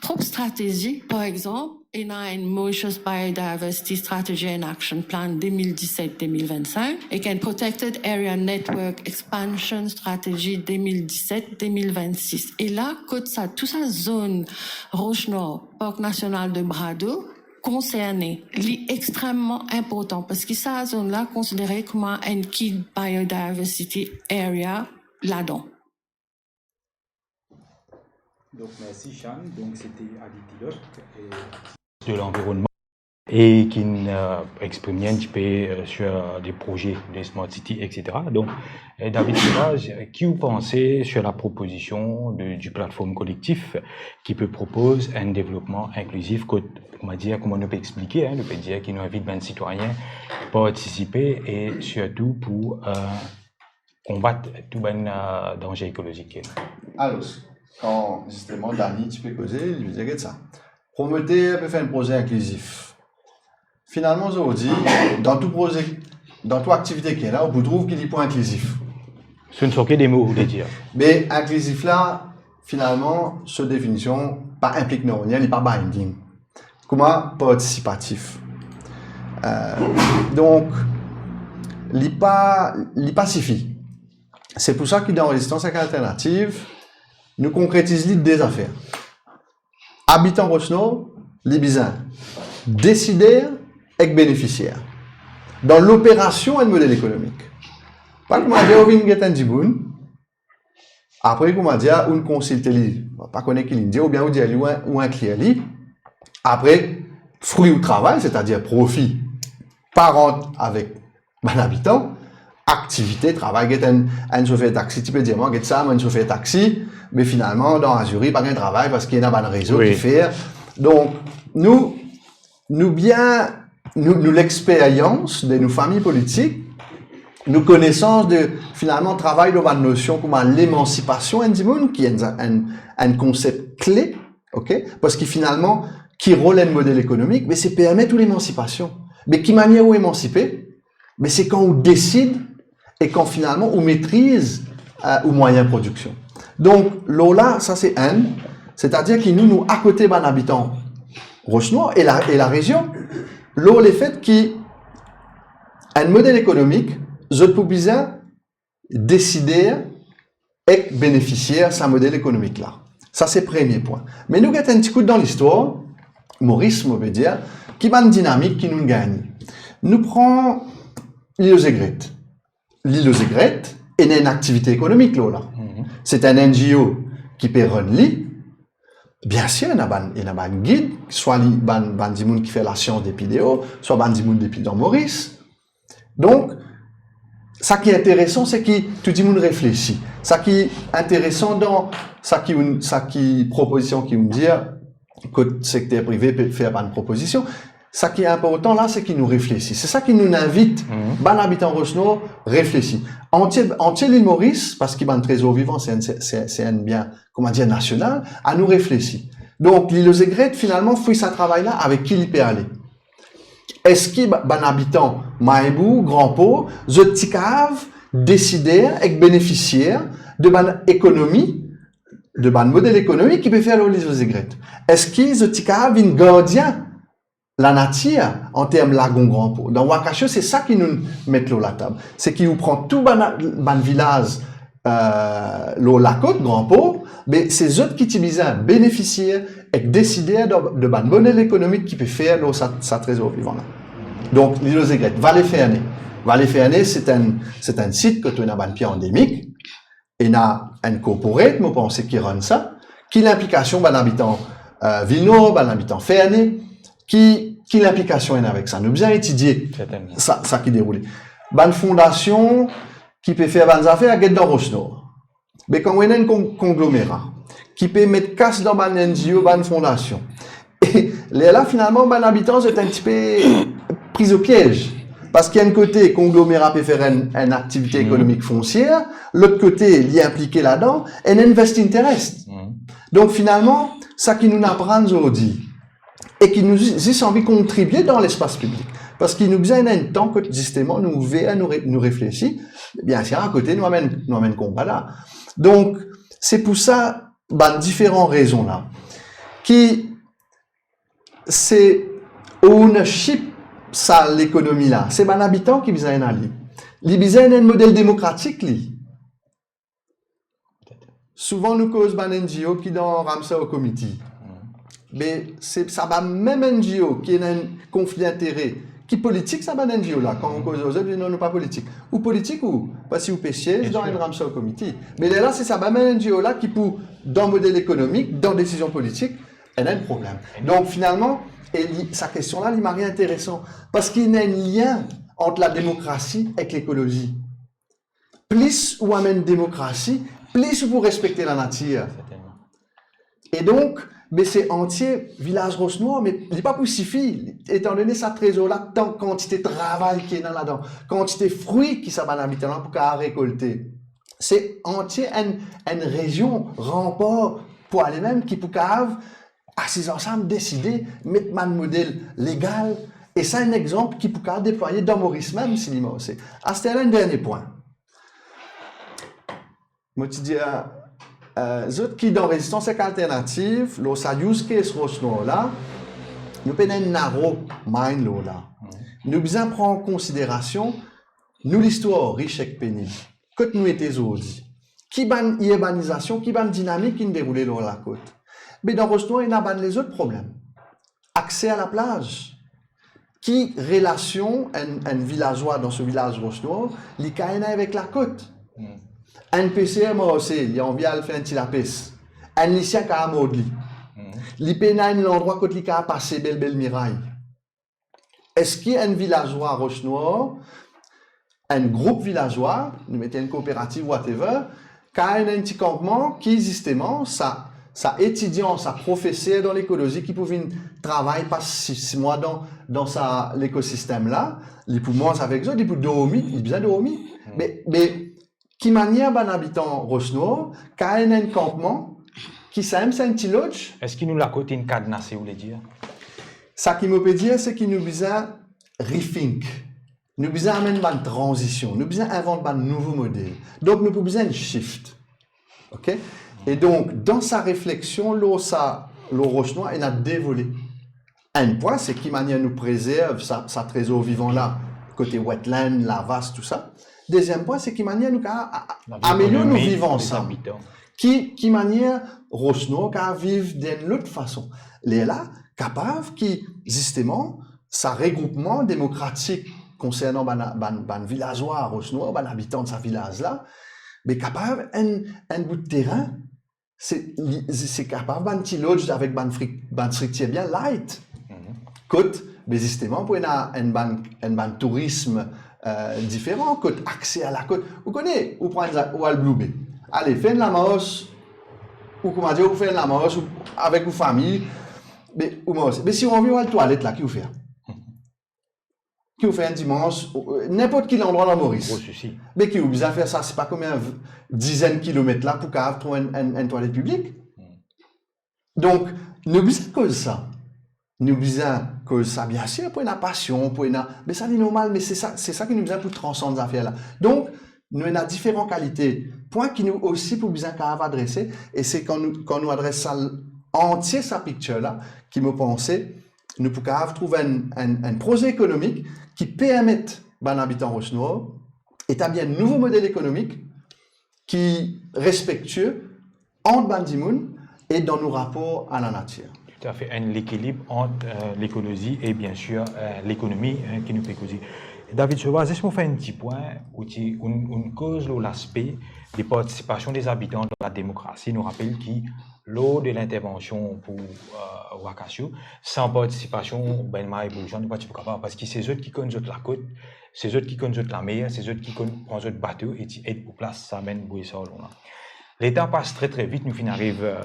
propre stratégie, par exemple, Il y a une Mauritius Biodiversity Strategy and Action Plan 2017-2025 et une Protected Area Network Expansion Strategy 2017-2026. Et là, toute sa zone Roche-Nord, Parc National de Brado, concernée, est extrêmement important parce que cette zone-là est considérée comme une key biodiversity area là-dedans. Donc, merci, Chan. Donc, c'était Adi Tilok de l'environnement et qui exprime un petit peu sur des projets de Smart City, etc. Donc, David Soulage, qui vous pensez sur la proposition du plateforme collectif qui peut proposer un développement inclusif, comment on peut expliquer, on peut dire qu'il nous invite les citoyens à participer et surtout pour combattre tout danger écologique. Alors, quand justement Dani, tu peux causer, il veut dire ça. Promettez peut faire un projet inclusif. Finalement, aujourd'hui, dans tout projet, dans toute activité qui est là, on trouve qu'il y a des points inclusifs. Ce ne sont que des mots, vous voulez dire. Mais inclusif là, finalement, cette définition, pas implique non, il n'est pas binding. Comment participatif. Donc, il pas suffit. C'est pour ça que dans Résistance alternative, nous concrétisons des affaires. Habitants Roche-Nord, les bisins, décideurs et bénéficiaires. Dans l'opération et le modèle économique. Pas que moi, j'ai envie de dire après, comment dire, on consulte pas connaître qui dit, ou bien on dit ou un client. Après, fruit au travail, c'est-à-dire profit, parent avec un habitant, activité, travail, un chauffeur de taxi, tu peux dire, moi, ça, un chauffeur de taxi, mais finalement, dans Azuri, pas de travail parce qu'il y a un réseau qui fait. Donc, nous l'expérience de nos familles politiques, nous connaissons de, finalement, travail de la notion comme l'émancipation, qui est un concept clé, ok? Parce que finalement, qui relève le modèle économique, mais c'est permettre l'émancipation. Mais qui manière où émanciper? Mais c'est quand on décide et quand finalement on maîtrise aux moyens de production. Donc, là, ça c'est un, c'est-à-dire que nous, à côté d'un habitant Roche-Nord et la région, les faits qui, un modèle économique, je peux bien décider et bénéficier de ce modèle économique-là. Ça, c'est le premier point. Mais nous, avons un petit coup dans l'histoire, Maurice, on veut dire, qui a une dynamique qui nous gagne. Nous prenons l'île aux aigrettes. L'île aux aigrettes est une activité économique, là. C'est un NGO qui peut run l'île. Bien sûr, il y a un guide, soit il y a un gens qui fait la science des vidéos, soit il y a un gens depuis dans Maurice. Donc, ce qui est intéressant, c'est que tout le monde réfléchit. Ce qui est intéressant dans ce proposition qui me dit que le secteur privé peut faire une proposition, ce qui est important là, c'est qu'il nous réfléchit. C'est ça qui nous invite, les habitants Roche-Nord, réfléchir. Entier l'île Maurice, parce qu'il y a un trésor vivant, c'est un bien, comment dire, national, à nous réfléchir. Donc, l'île aux aigrettes, finalement, fait ce travail-là avec qui il peut aller. Est-ce qu'il y a un habitant, Maïbou, Grand Pau, Zotikave, décideur et bénéficiaire de une économie, de un modèle économique qui peut faire l'île aux aigrettes? Est-ce qu'il y a Zotikave, un gardien la nature en termes de lagon Grand Pau? Dans Wakasho, c'est ça qui nous met l'eau la table. C'est qu'il nous prend tout le village, la côte Grand Pau, mais c'est eux qui utilisent bénéficiaires et décider de un modèle économique qui peut faire sa trésor vivant là. Donc, l'île aux aigrettes, Vallée-Ferney. Vallée-Ferney, c'est un site que tu as un pied endémique. Et il y a un corporate, moi, pense qui run ça, qui l'implication d'un habitant Villeneuve, d'un habitant Ferney, qui l'implication est avec ça. Nous avons étudié ça qui déroule. Une fondation qui peut faire des affaires à dans Roche-Nord. Mais quand on a un conglomérat qui peut mettre casse dans une NGO, une fondation, et là, finalement, les habitants sont un petit peu pris au piège. Parce qu'il y a un côté, conglomérat peut faire une activité économique foncière, l'autre côté, il est impliqué là-dedans, et un invest interest. Donc finalement, ça qui nous apprend aujourd'hui, et qui nous a envie de contribuer dans l'espace public. Parce qu'il nous a un temps que justement nous réfléchir, bien sûr, à côté, nous amène combat là. Donc, c'est pour ça, différentes raisons là, qui c'est ownership, ça, l'économie là. C'est un habitant qui besoin d'aller. Il besoin d'un modèle démocratique, li. Souvent, nous causons un NGO qui dans Ramsar au comité. Mais ça va même NGO qui a un conflit d'intérêt. Qui politique, ça va un NGO là. Quand on cause aux autres, non, pas politique. Ou politique ou pas si vous pêchez dans un Ramsar au comité. Mais là, c'est ça va même NGO là qui, pour, dans le modèle économique, dans la décision politique, elle a un problème. Donc, finalement, sa question là, il m'a rien intéressant. Parce qu'il y a un lien entre la démocratie et l'écologie. Plus où amène démocratie, plus vous respectez la nature. Et donc, mais c'est entier, village Rosnois, mais il n'est pas possible, étant donné sa trésor-là, tant quantité de travail qui est dans là-dedans, quantité de fruits qui s'abattent là pour qu'à récolter. C'est entier une région rempart pour aller même qui pour qu'à assis ensemble décider, mettre un modèle légal. Et ça, un exemple qui pour qu'à déployer dans Maurice même, si l'immense c'est. Ah, c'était un dernier point. Moi, tu dis, autres qui dans résistance alternative, lo sa use case Rosno là, nous prenons un narrow mind là. Nous devons prendre en considération nous l'histoire riche et pénible. Que nous étions aujourd'hui. Qui ban urbanisation, qui ban dynamique qui nous déroulait dans la côte. Mais dans Rosno, il y a les autres problèmes. Accès à la plage. Qui relation un villageois dans ce village Rosno, il y a avec la côte. Un PCM aussi, il y a envie de faire un petit lapis. Un lycéen qui a un modli. Il y a un endroit où il a passé belle miraille. Est-ce qu'il y a un villageois à Roche-Noire, un groupe villageois, nous mettons une coopérative, whatever, qui a un petit campement qui, justement, ça étudiant, ça professeur dans l'écologie, qui pouvait travailler pas 6 mois dans l'écosystème là, les poumons avec eux, ils peuvent dormir, ils ont besoin de dormir. Mais qui manière un habitant Rosnoir, qui a un campement, qui s'aime, c'est un petit lodge. Est-ce qu'il nous l'a côté une cadenassée, vous voulez dire? Ça qui me peut dire, c'est qu'il nous besoin rethink. Nous besoin amener une transition. Nous besoin inventer un nouveau modèle. Donc, nous avons besoin de shift. OK? Et donc, dans sa réflexion, le Rosnoir, il a dévolé. Un point, c'est qui manière nous préserve sa trésor vivant là, côté wetland, la vaste, tout ça. Deuxième point, c'est qui manière nous améliorer nos vivants ensemble. Qui manière Rosnoir qu'à vivre d'une autre façon. Les là, capable qui, justement, sa regroupement démocratique concernant ban villageois Rosnoir, ban habitant de sa village là, mais capable un bout de terrain, c'est capable ban petit lodge avec ban structure bien light. Côte, mais justement pour un ban tourisme différent, côte accès à la côte. Vous connaissez, vous prenez ou al Blue Bay. Allez, faites la marche, ou comment dire, vous faites la marche avec vos familles. Mais si on vient à la toilette là, qui vous fait? Qui vous fait un dimanche, n'importe quel endroit dans Maurice. Gros souci. Mais qui vous besoin faire ça, c'est pas combien dizaines de kilomètres là pour trouver une toilette publique. Donc, nous besoin cause ça. Nous besoin cause ça, bien sûr, pour une passion, pour une. Mais ça, c'est normal, mais c'est ça qui nous besoin pour transcender ces affaires là. Donc, nous avons différentes qualités. Point qui nous aussi pour besoin qu'à adresser, et c'est quand nous adressons ça entier sa picture là, qui me pensait, nous pouvons trouver un projet économique qui permette aux habitants Rosnoir d'établir un nouveau modèle économique qui est respectueux entre Bandimoun et dans nos rapports à la nature. Tout à fait, l'équilibre entre l'écologie et bien sûr l'économie qui nous fait causer. David Sauvage, est-ce qu'on fait un petit point où on cause l'aspect des participations des habitants dans la démocratie, nous rappelle qui lors de l'intervention pour Wakasio, sans participation, Benma et Boujan ne pas capable parce que c'est eux qui connaissent la côte, c'est eux qui connaissent la mer, c'est eux qui prennent le bateau et qui aident pour place, ça mène Bouissol. L'état passe très vite, nous arrivons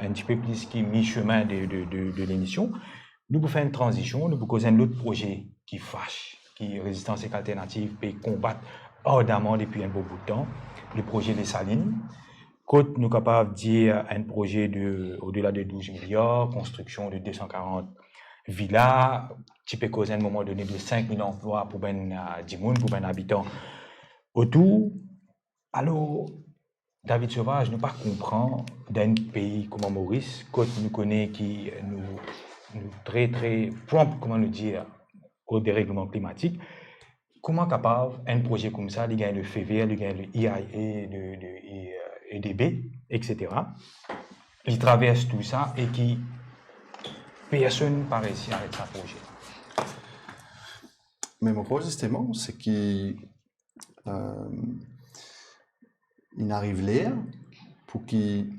un petit peu plus qui mi-chemin de l'émission. Nous pouvons faire une transition, nous pouvons causer un autre projet qui fâche, qui résistance et alternative, et combattre ardemment depuis un beau bout de temps, le projet des Salines. Côte, nous sommes capables de dire un projet au-delà de 12 milliards, construction de 240 villas, qui peut causer à un moment donné de 5 000 emplois pour ben Dimoun, pour ben habitants autour. Alors, David Sauvage, nous ne comprenons pas d'un pays comme Maurice, côte nous connaît qui très, très prompt, comment nous dire, au dérèglement climatique. Comment capable un projet comme ça, il gagne le FEVER, il gagne le IAE, le EDB, etc. Il traverse tout ça et qui personne ne paraît réussir avec sa projet. Mais mon projet, justement, c'est qu'il arrive là pour qu'il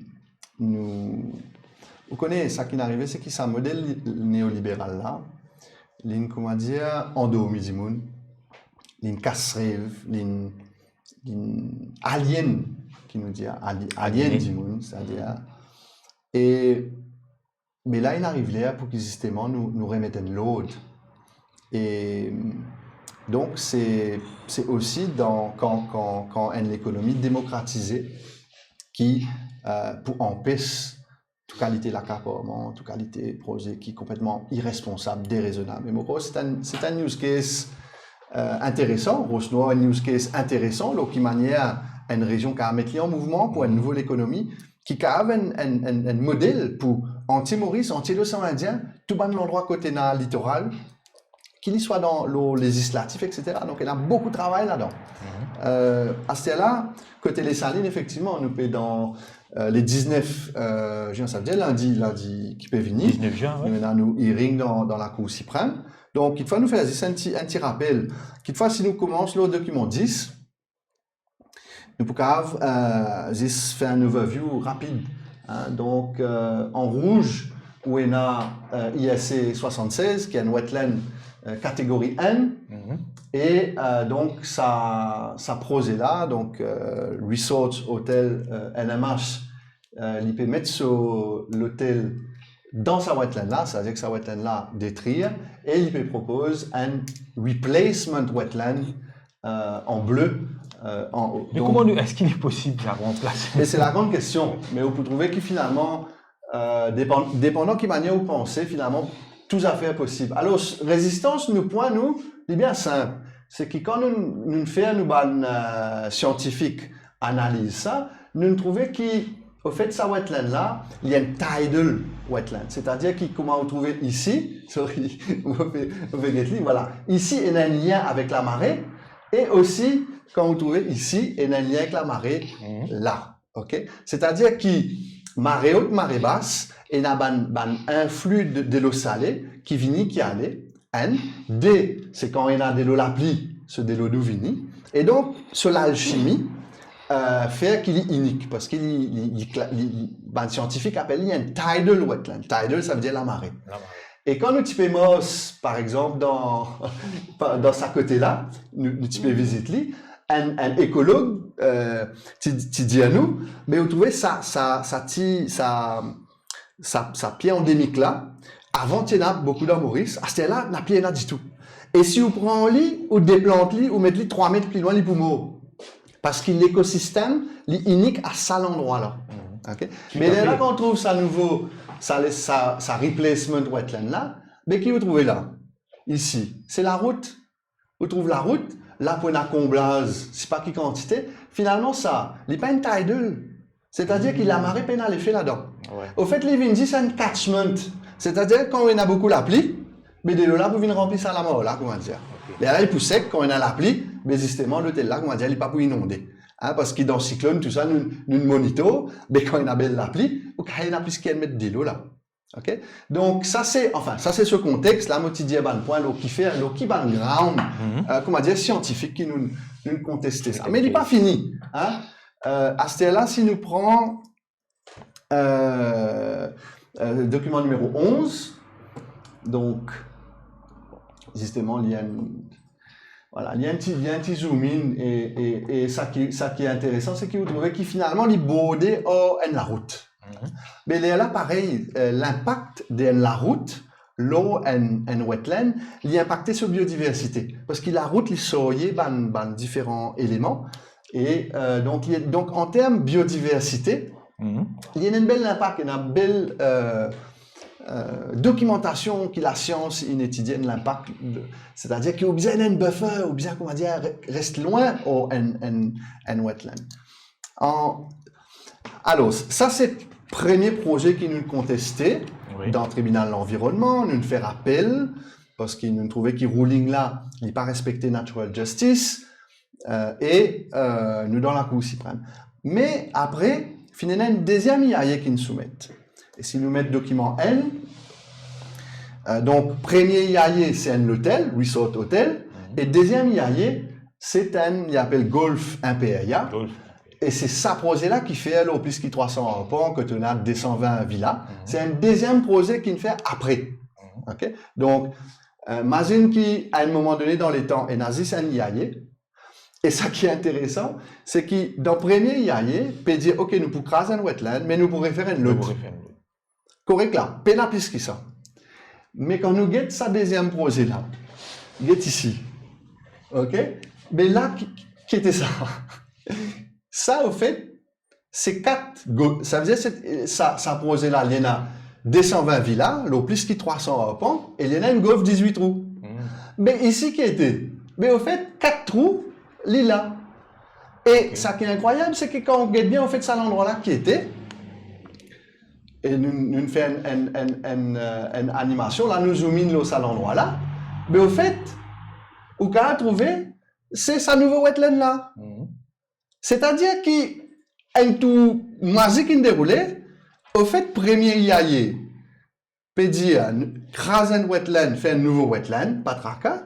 nous... Vous connaissez, ça qui est arrivé, c'est qu'il s'est un modèle néolibéral là, comment dire, endormi du monde, casse-rêve, alien, qui nous dit, alien du monde, c'est-à-dire. Mais là, il arrive là pour que justement nous remettent de l'autre. Et donc, c'est aussi quand l'économie démocratisée qui, pour empêcher toute qualité l'accaparement, toute qualité projet qui est complètement irresponsable, déraisonnable. Mais moi, c'est un use case intéressant, Rosnois, un use case intéressant, qui manière une région qui a mis en mouvement pour une nouvelle économie, qui a un modèle pour anti-Maurice, anti-l'océan Indien, tout bas de l'endroit côté littoral, qu'il soit dans l'eau législatif, etc. Donc, il y a beaucoup de travail là-dedans. À ce là côté les salines, effectivement, nous peut dans les 19 juin, ça veut dire lundi qui peut venir. 19 juin, ouais. Nous avons hearing dans la Cour suprême. Donc, il faut nous faire un petit rappel. Qu'il si nous commençons le document 10, nous pouvons faire un overview rapide. Hein. Donc, en rouge, où il y a ISC 76, qui est une wetland catégorie N, et donc ça projet là, donc resort, hôtel, NMH, il peut mettre sur l'hôtel dans sa wetland là, c'est-à-dire que sa wetland là détruire, et il peut proposer un replacement wetland en bleu en haut. Mais comment est-ce qu'il est possible de remplacer? Mais c'est la grande question. Mais on peut trouver que finalement, dépendant qui manière vous pensez, finalement, tout à fait possible. Alors, résistance, nous point, nous, c'est bien simple. C'est que quand nous faisons une scientifique analyse ça, nous trouvons qu'au fait, sa wetland là, il y a une tidal wetland. C'est-à-dire comment vous trouvez ici, sorry, voilà. Ici, il y a un lien avec la marée. Et aussi, quand vous trouvez ici, il y a un lien avec la marée là. OK? C'est-à-dire que marée haute, marée basse, il y a un flux de l'eau salée qui vient, qui allait. N. D, c'est quand il y a de l'eau la pluie, ce de l'eau d'où vient. Et donc, sur l'alchimie, fait qu'il est unique. Parce qu'il les scientifiques appellent il y a une tidal wetland. Tidal, ça veut dire la marée. Et quand nous typons Moss, par exemple, dans sa côté-là, nous typons visite-li, un écologue, tu dis à nous, mais vous trouvez sa pied endémique là, avant qu'il y ait beaucoup de Maurice, à ce là, la pied n'a du tout. Et si vous prenez un lit, ou déplantez, ou mettez 3 mètres plus loin, les poumons. Parce que l'écosystème, est unique à ça l'endroit là. Okay? Mais là, quand on trouve ça nouveau, sa replacement wetland là, mais qui vous trouvez là? Ici. C'est la route. Vous trouvez la route, là pour un comblage, c'est pas qui quantité. Finalement, ça, il n'est pas une tidal. C'est-à-dire qu'il a marée pénale effet là-dedans. Ouais. Au fait, les Vinci, c'est un catchment. C'est-à-dire quand on a beaucoup la pluie, mais de l'eau là, vous venez remplir ça à la mort, là, comment dire. Et là, il pousse sec, quand on a la pluie, mais justement, l'hôtel là, comment dire, il n'est pas pour inonder. Hein, parce que dans le cyclone, tout ça, nous monitorons, mais quand on a belle la pluie, ou quand il y a plus qu'elle met de l'eau là. OK? Donc, ça, c'est ce contexte, là, moi, tu dis, point, qui fait, qui background, comment dire, scientifique, qui nous conteste ça. Mais il n'est pas fini, hein. À ce là, si nous prenons, document numéro 11, donc, justement, il y a un petit zoom in, et ça qui est intéressant, c'est que vous trouvez qu'il finalement, il bordé la route. Mais là, pareil, l'impact de la route, l'eau en wetland, il est impacté sur la biodiversité. Parce que la route, il soigne différents éléments. Et donc, en termes de biodiversité, il y a un bel impact, il y a une belle documentation que la science étudienne l'impact. C'est-à-dire qu'il y a bien un buffer, ou bien, comment dire, reste loin en wetland. Alors, ça, c'est le premier projet qui nous contestait. Oui. dans le tribunal de l'environnement, nous fait appel, parce qu'ils nous trouvaient qu'il ruling là, il pas respecté natural justice, et nous dans la Cour suprême. Mais après, finalement, une deuxième IAE qui nous soumettent. Et si nous mettons document N, donc premier IAE, c'est un hôtel, resort hôtel, et deuxième IAE, c'est un, il appelle Golf Imperial. Golf. Et c'est ça projet-là qui fait, alors, plus que 300 arpents, que tu as 220 villas. C'est un deuxième projet qui nous fait après. OK? Donc, imagine qu'à un moment donné dans les temps, et nazi, c'est un IAE. Et ça qui est intéressant, c'est que dans le premier IAE, peut dire, OK, nous pouvons craser un wetland, mais nous pourrions faire un lot. Correct là, pas plus que ça. Mais quand nous guettons ça deuxième projet-là, guette ici. OK? Mais là, qui était ça? Ça, au fait, c'est 4, ça veut dire, ça projet-là, il y en a 220 villas, le plus que 300 arpents, et il y en a une golf 18 trous. Mais ici, qui était? Mais au fait, 4 trous, là. Et ça qui est incroyable, c'est que quand on regarde bien, on fait ça l'endroit-là qui était, et nous faisons une animation, là, nous zoomons à l'endroit-là, mais au fait, où qu'on a trouvé, c'est sa nouveau wetland là. C'est-à-dire qu'un tout magique qui déroulé, au fait, premier IAE, peut dire, craser un wetland, fait un nouveau wetland, pas tracas,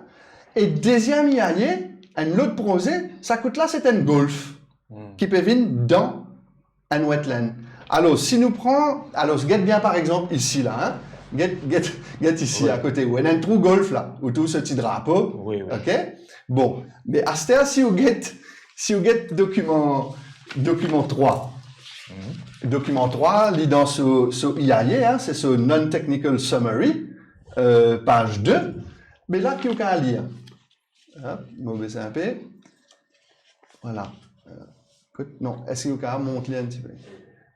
et deuxième IAE, un autre projet, ça coûte là, c'est un golf, qui peut venir dans un wetland. Alors, si nous prenons, alors, regarde bien par exemple ici, là, hein, regarde ici, à côté, où il y a un trou golf, là, où tout ce petit drapeau, ok? Bon, mais à ce stade, si vous get document 3, document 3, lit dans ce IAE, hein, c'est ce non-technical summary, page 2, mais là, qui vous à lire? Mauvais un peu. Voilà. Non, est-ce que vous pouvez monter un petit peu?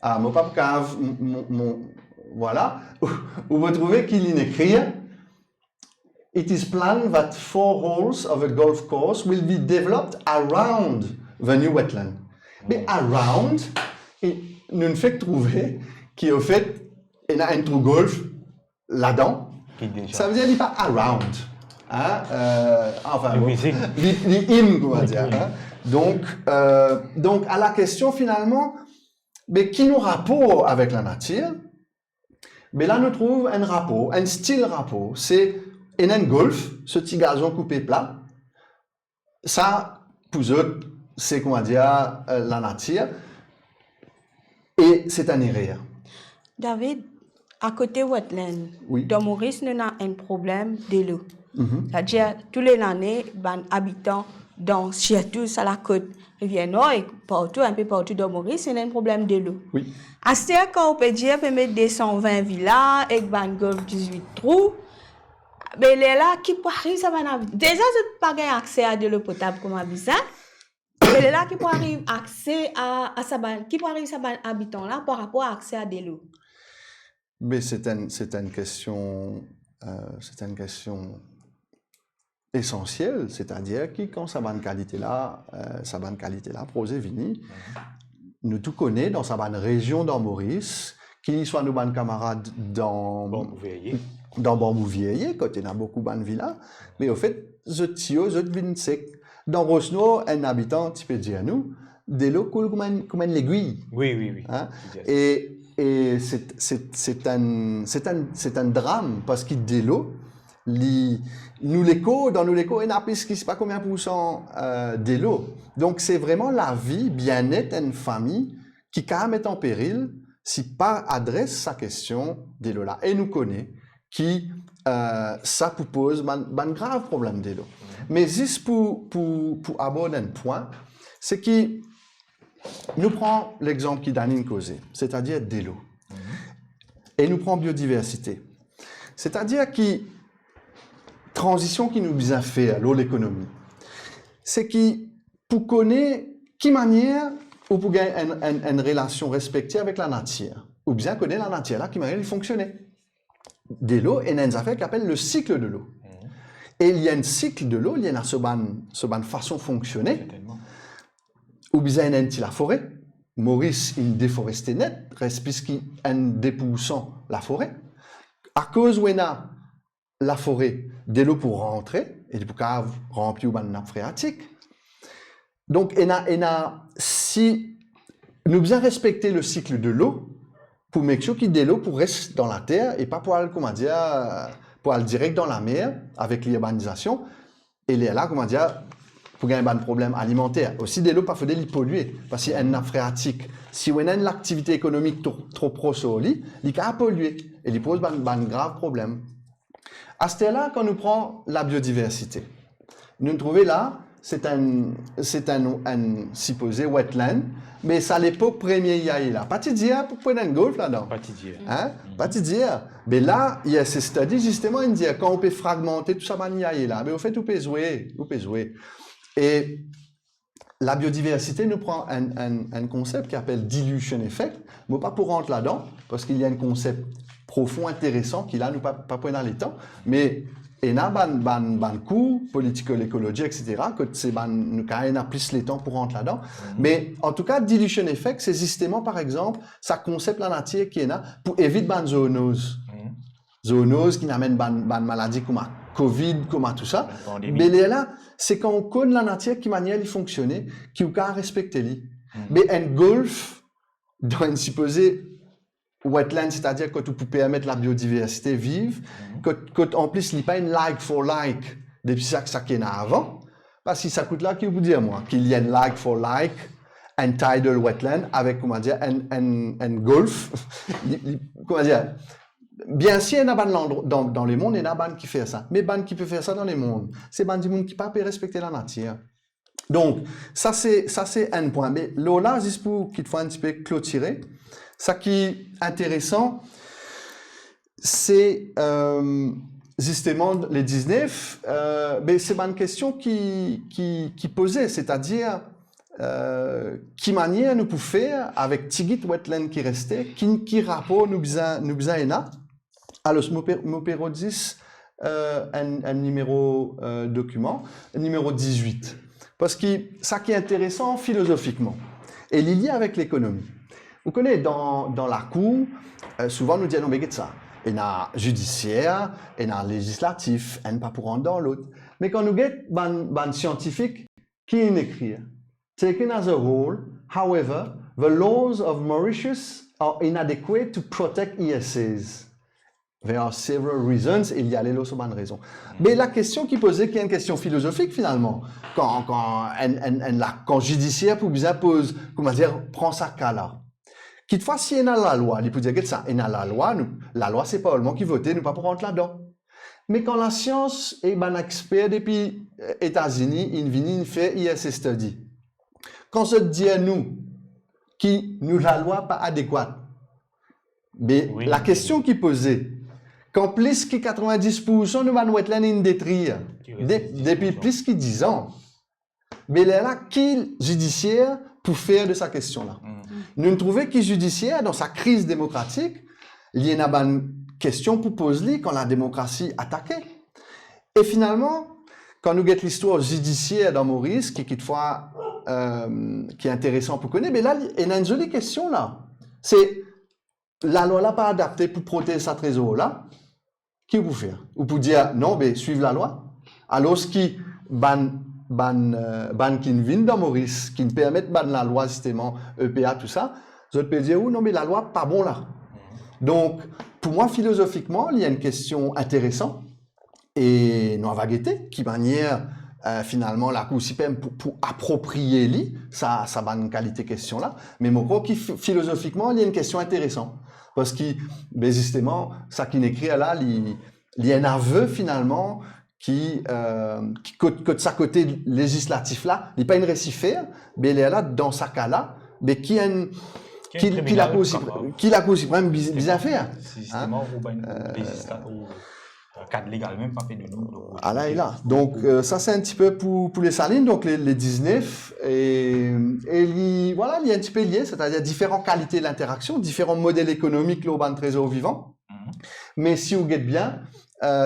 Ah, mon papa, voilà. Où vous trouvez qu'il y écrit It is planned that 4 holes of a golf course will be developed around the new wetland. Mais around, nous ne fait que trouver qu'au fait, il y a un trou golf là-dedans. Ça veut dire qu'il n'est pas around. Hein? Enfin, in, on va dire. Hein? Donc, à la question finalement, mais qui nous rapport avec la nature? Mais là, nous trouvons un rapport, un style rapport. C'est un golf, ce petit gazon coupé plat. Ça, pour eux, c'est, comment dire, la nature. Et c'est un erreur. David, à côté wetland, oui. dans Maurice, nous avons un problème de l'eau. C'est-à-dire, tous les années, les habitants, surtout sur la côte rivière Nord et partout, un peu partout dans Maurice, il y a un problème de l'eau. Oui. À ce moment, quand on peut dire, on peut mettre 220 villas et golf 18 trous, mais là, qui peut arriver, ça va déjà, je pas gagner accès à de l'eau potable comme habitant. Mais là, qui peut arriver accès à sa qui peut arriver à habitant là par rapport à accès à de l'eau. Mais c'est une question essentielle, c'est-à-dire que quand sa bonne qualité là, projet vini, nous tout connaît dans sa bonne région dans Maurice, qu'il soit nos bonnes camarades dans Bambouvier, quand il y a beaucoup de bonnes villas, mais au fait, je vine sec. Dans Rosno, un habitant, tu peux dire à nous, de l'eau coule comme une aiguille. Oui. Hein? Et c'est un drame parce qu'il de l'eau, dans nos échos, il n'y a plus qui pas combien % de l'eau. Donc c'est vraiment la vie, bien-être d'une famille qui quand même est en péril si pas adresse sa question de l'eau là. Et nous connaît qui ça pose un grave problème de l'eau. Mais juste pour aborder un point, c'est que nous prenons l'exemple qui Danine causé, c'est-à-dire de l'eau. Et nous prenons biodiversité. C'est-à-dire que transition qui nous a fait à l'économie, c'est que pour connaître qui manière ou pour gagner une relation respectée avec la nature, ou bien connaître la nature là qui manière de fonctionner. De l'eau, il y a une affaire qui s'appelle le cycle de l'eau. Et il y a un cycle de l'eau, il y a une façon de fonctionner. Ou bien il y a la forêt. Maurice, il déforesté net, reste puisqu'il en dépoussant la forêt. À cause où on a la forêt, de l'eau pour rentrer, et pour qu'elle remplir une nappe phréatique. Donc, si nous devons respecter le cycle de l'eau, pour make sure qu'il y ait de l'eau pour rester dans la terre, et pas pour aller, pour aller direct dans la mer, avec l'urbanisation, et là, pour gagner un problème alimentaire. Aussi, de l'eau, pas faut les polluer, parce qu'il y a une nappe phréatique. Si on a une activité économique trop proche au lit, il va polluer, et il pose un grave problème. À ce là quand nous prenons la biodiversité, nous trouvons là, c'est un supposé wetland, mais c'est à l'époque première il y a là. Pas te dire pour prendre un golf là-dedans. Pas te dire. Hein? Pas te dire. Mais là, il y a ces studies justement, ils disent quand on peut fragmenter tout ça, il y a là. Mais au fait, on peut jouer. Et la biodiversité nous prend un concept qui s'appelle dilution effect. Mais pas pour rentrer là-dedans, parce qu'il y a un concept profond, intéressant, qui là, nous pas prendre dans les temps. Mais, il y a ban cours, political ecology, etc., que c'est nous a plus les temps pour rentrer là-dedans. Mais, en tout cas, dilution effect, c'est justement, par exemple, ça concept la nature qui est là, pour éviter ban zoonose. Zoonose qui n'amène ban maladie comme la Covid, comme tout ça. Mais là, c'est quand on connaît la nature qui manière il fonctionner, qui ou qu'à respecter lui. Mais un golf, dans une supposée wetland, c'est-à-dire que tu peux permettre la biodiversité vive, que en plus, il n'y a pas une like for like, depuis ça qu'il y en a avant, parce que ça coûte là, qui vous dire, moi, qu'il y a une like for like, un tidal wetland, avec, un golf, bien sûr, il y en a dans les mondes, il y en a ban qui fait ça. Mais ban qui peut faire ça dans les mondes, c'est ban du monde qui ne peut pas respecter la nature. Donc, ça c'est un point. Mais là, juste pour qu'il faut un petit peu clôturer, ça qui est intéressant, c'est justement les 19, mais c'est une question qui posait, c'est-à-dire qui manière nous pouvons faire avec Tigit Wetland qui restait, qui rapport nous besoin. Alors, je 10 un numéro document, numéro 18. Parce que ça qui est intéressant philosophiquement, et lié avec l'économie. Vous connaissez, dans la cour, souvent nous disons, non, mais ça. Il y a judiciaire, il y a législatif, il n'y a pas pour rentrer dans l'autre. Mais quand nous avons un scientifique qui écrit, taken as a whole, however, the laws of Mauritius are inadequate to protect ESAs. There are several reasons, et il y a les bonnes raisons. Mais la question qui posait, qui est une question philosophique finalement, quand judiciaire pour bien pose, comment dire, prend sa cas là. Toutefois, si il y a la loi, il peut dire que ça, il y a la loi, c'est pas seulement qui vote, nous pas pour rentrer là-dedans. Mais quand la science est un expert depuis États-Unis, il vient, il fait ISS study. Quand se dit à nous, la loi pas adéquate, mais oui, la question qui posait, quand plus que 90% de nos wetlands sont détruits, depuis plus que 10 ans, mais là, qui judiciaire pour faire de sa question-là? Nous trouvons que judiciaire, dans sa crise démocratique, il y a une question pour poser quand la démocratie attaquée. Et finalement, quand nous avons l'histoire judiciaire dans Maurice, qui est intéressant pour connaître, mais là, il y a une jolie question là. C'est la loi là pas adaptée pour protéger sa trésor là. Qui vous faire? Ou pour dire non, mais suivre la loi. Alors ce qui ban qui viennent dans Maurice, qui ne permettent pas de la loi justement EPA tout ça, vous pouvez dire non mais la loi pas bon là. Donc pour moi philosophiquement il y a une question intéressante et nous avons guetté qui manière finalement la Cour suprême pour approprier lui ça a une qualité question là, mais moi crois que philosophiquement il y a une question intéressante parce que ben justement ça qui n'écrit là il y a un aveu finalement qui de sa côté législatif là, il n'est pas une récifère, mais il est là dans sa cas là, mais qui la Cour suprême bien faire. Systémement ou cadre légal même pas fait de nous. Ah là et là. Donc ça c'est un petit peu pour les salines, donc les 19 et voilà, il y a un petit peu lié, c'est-à-dire différentes qualités de l'interaction, différents modèles économiques l'urban trésor vivant. Mais si vous guettez bien,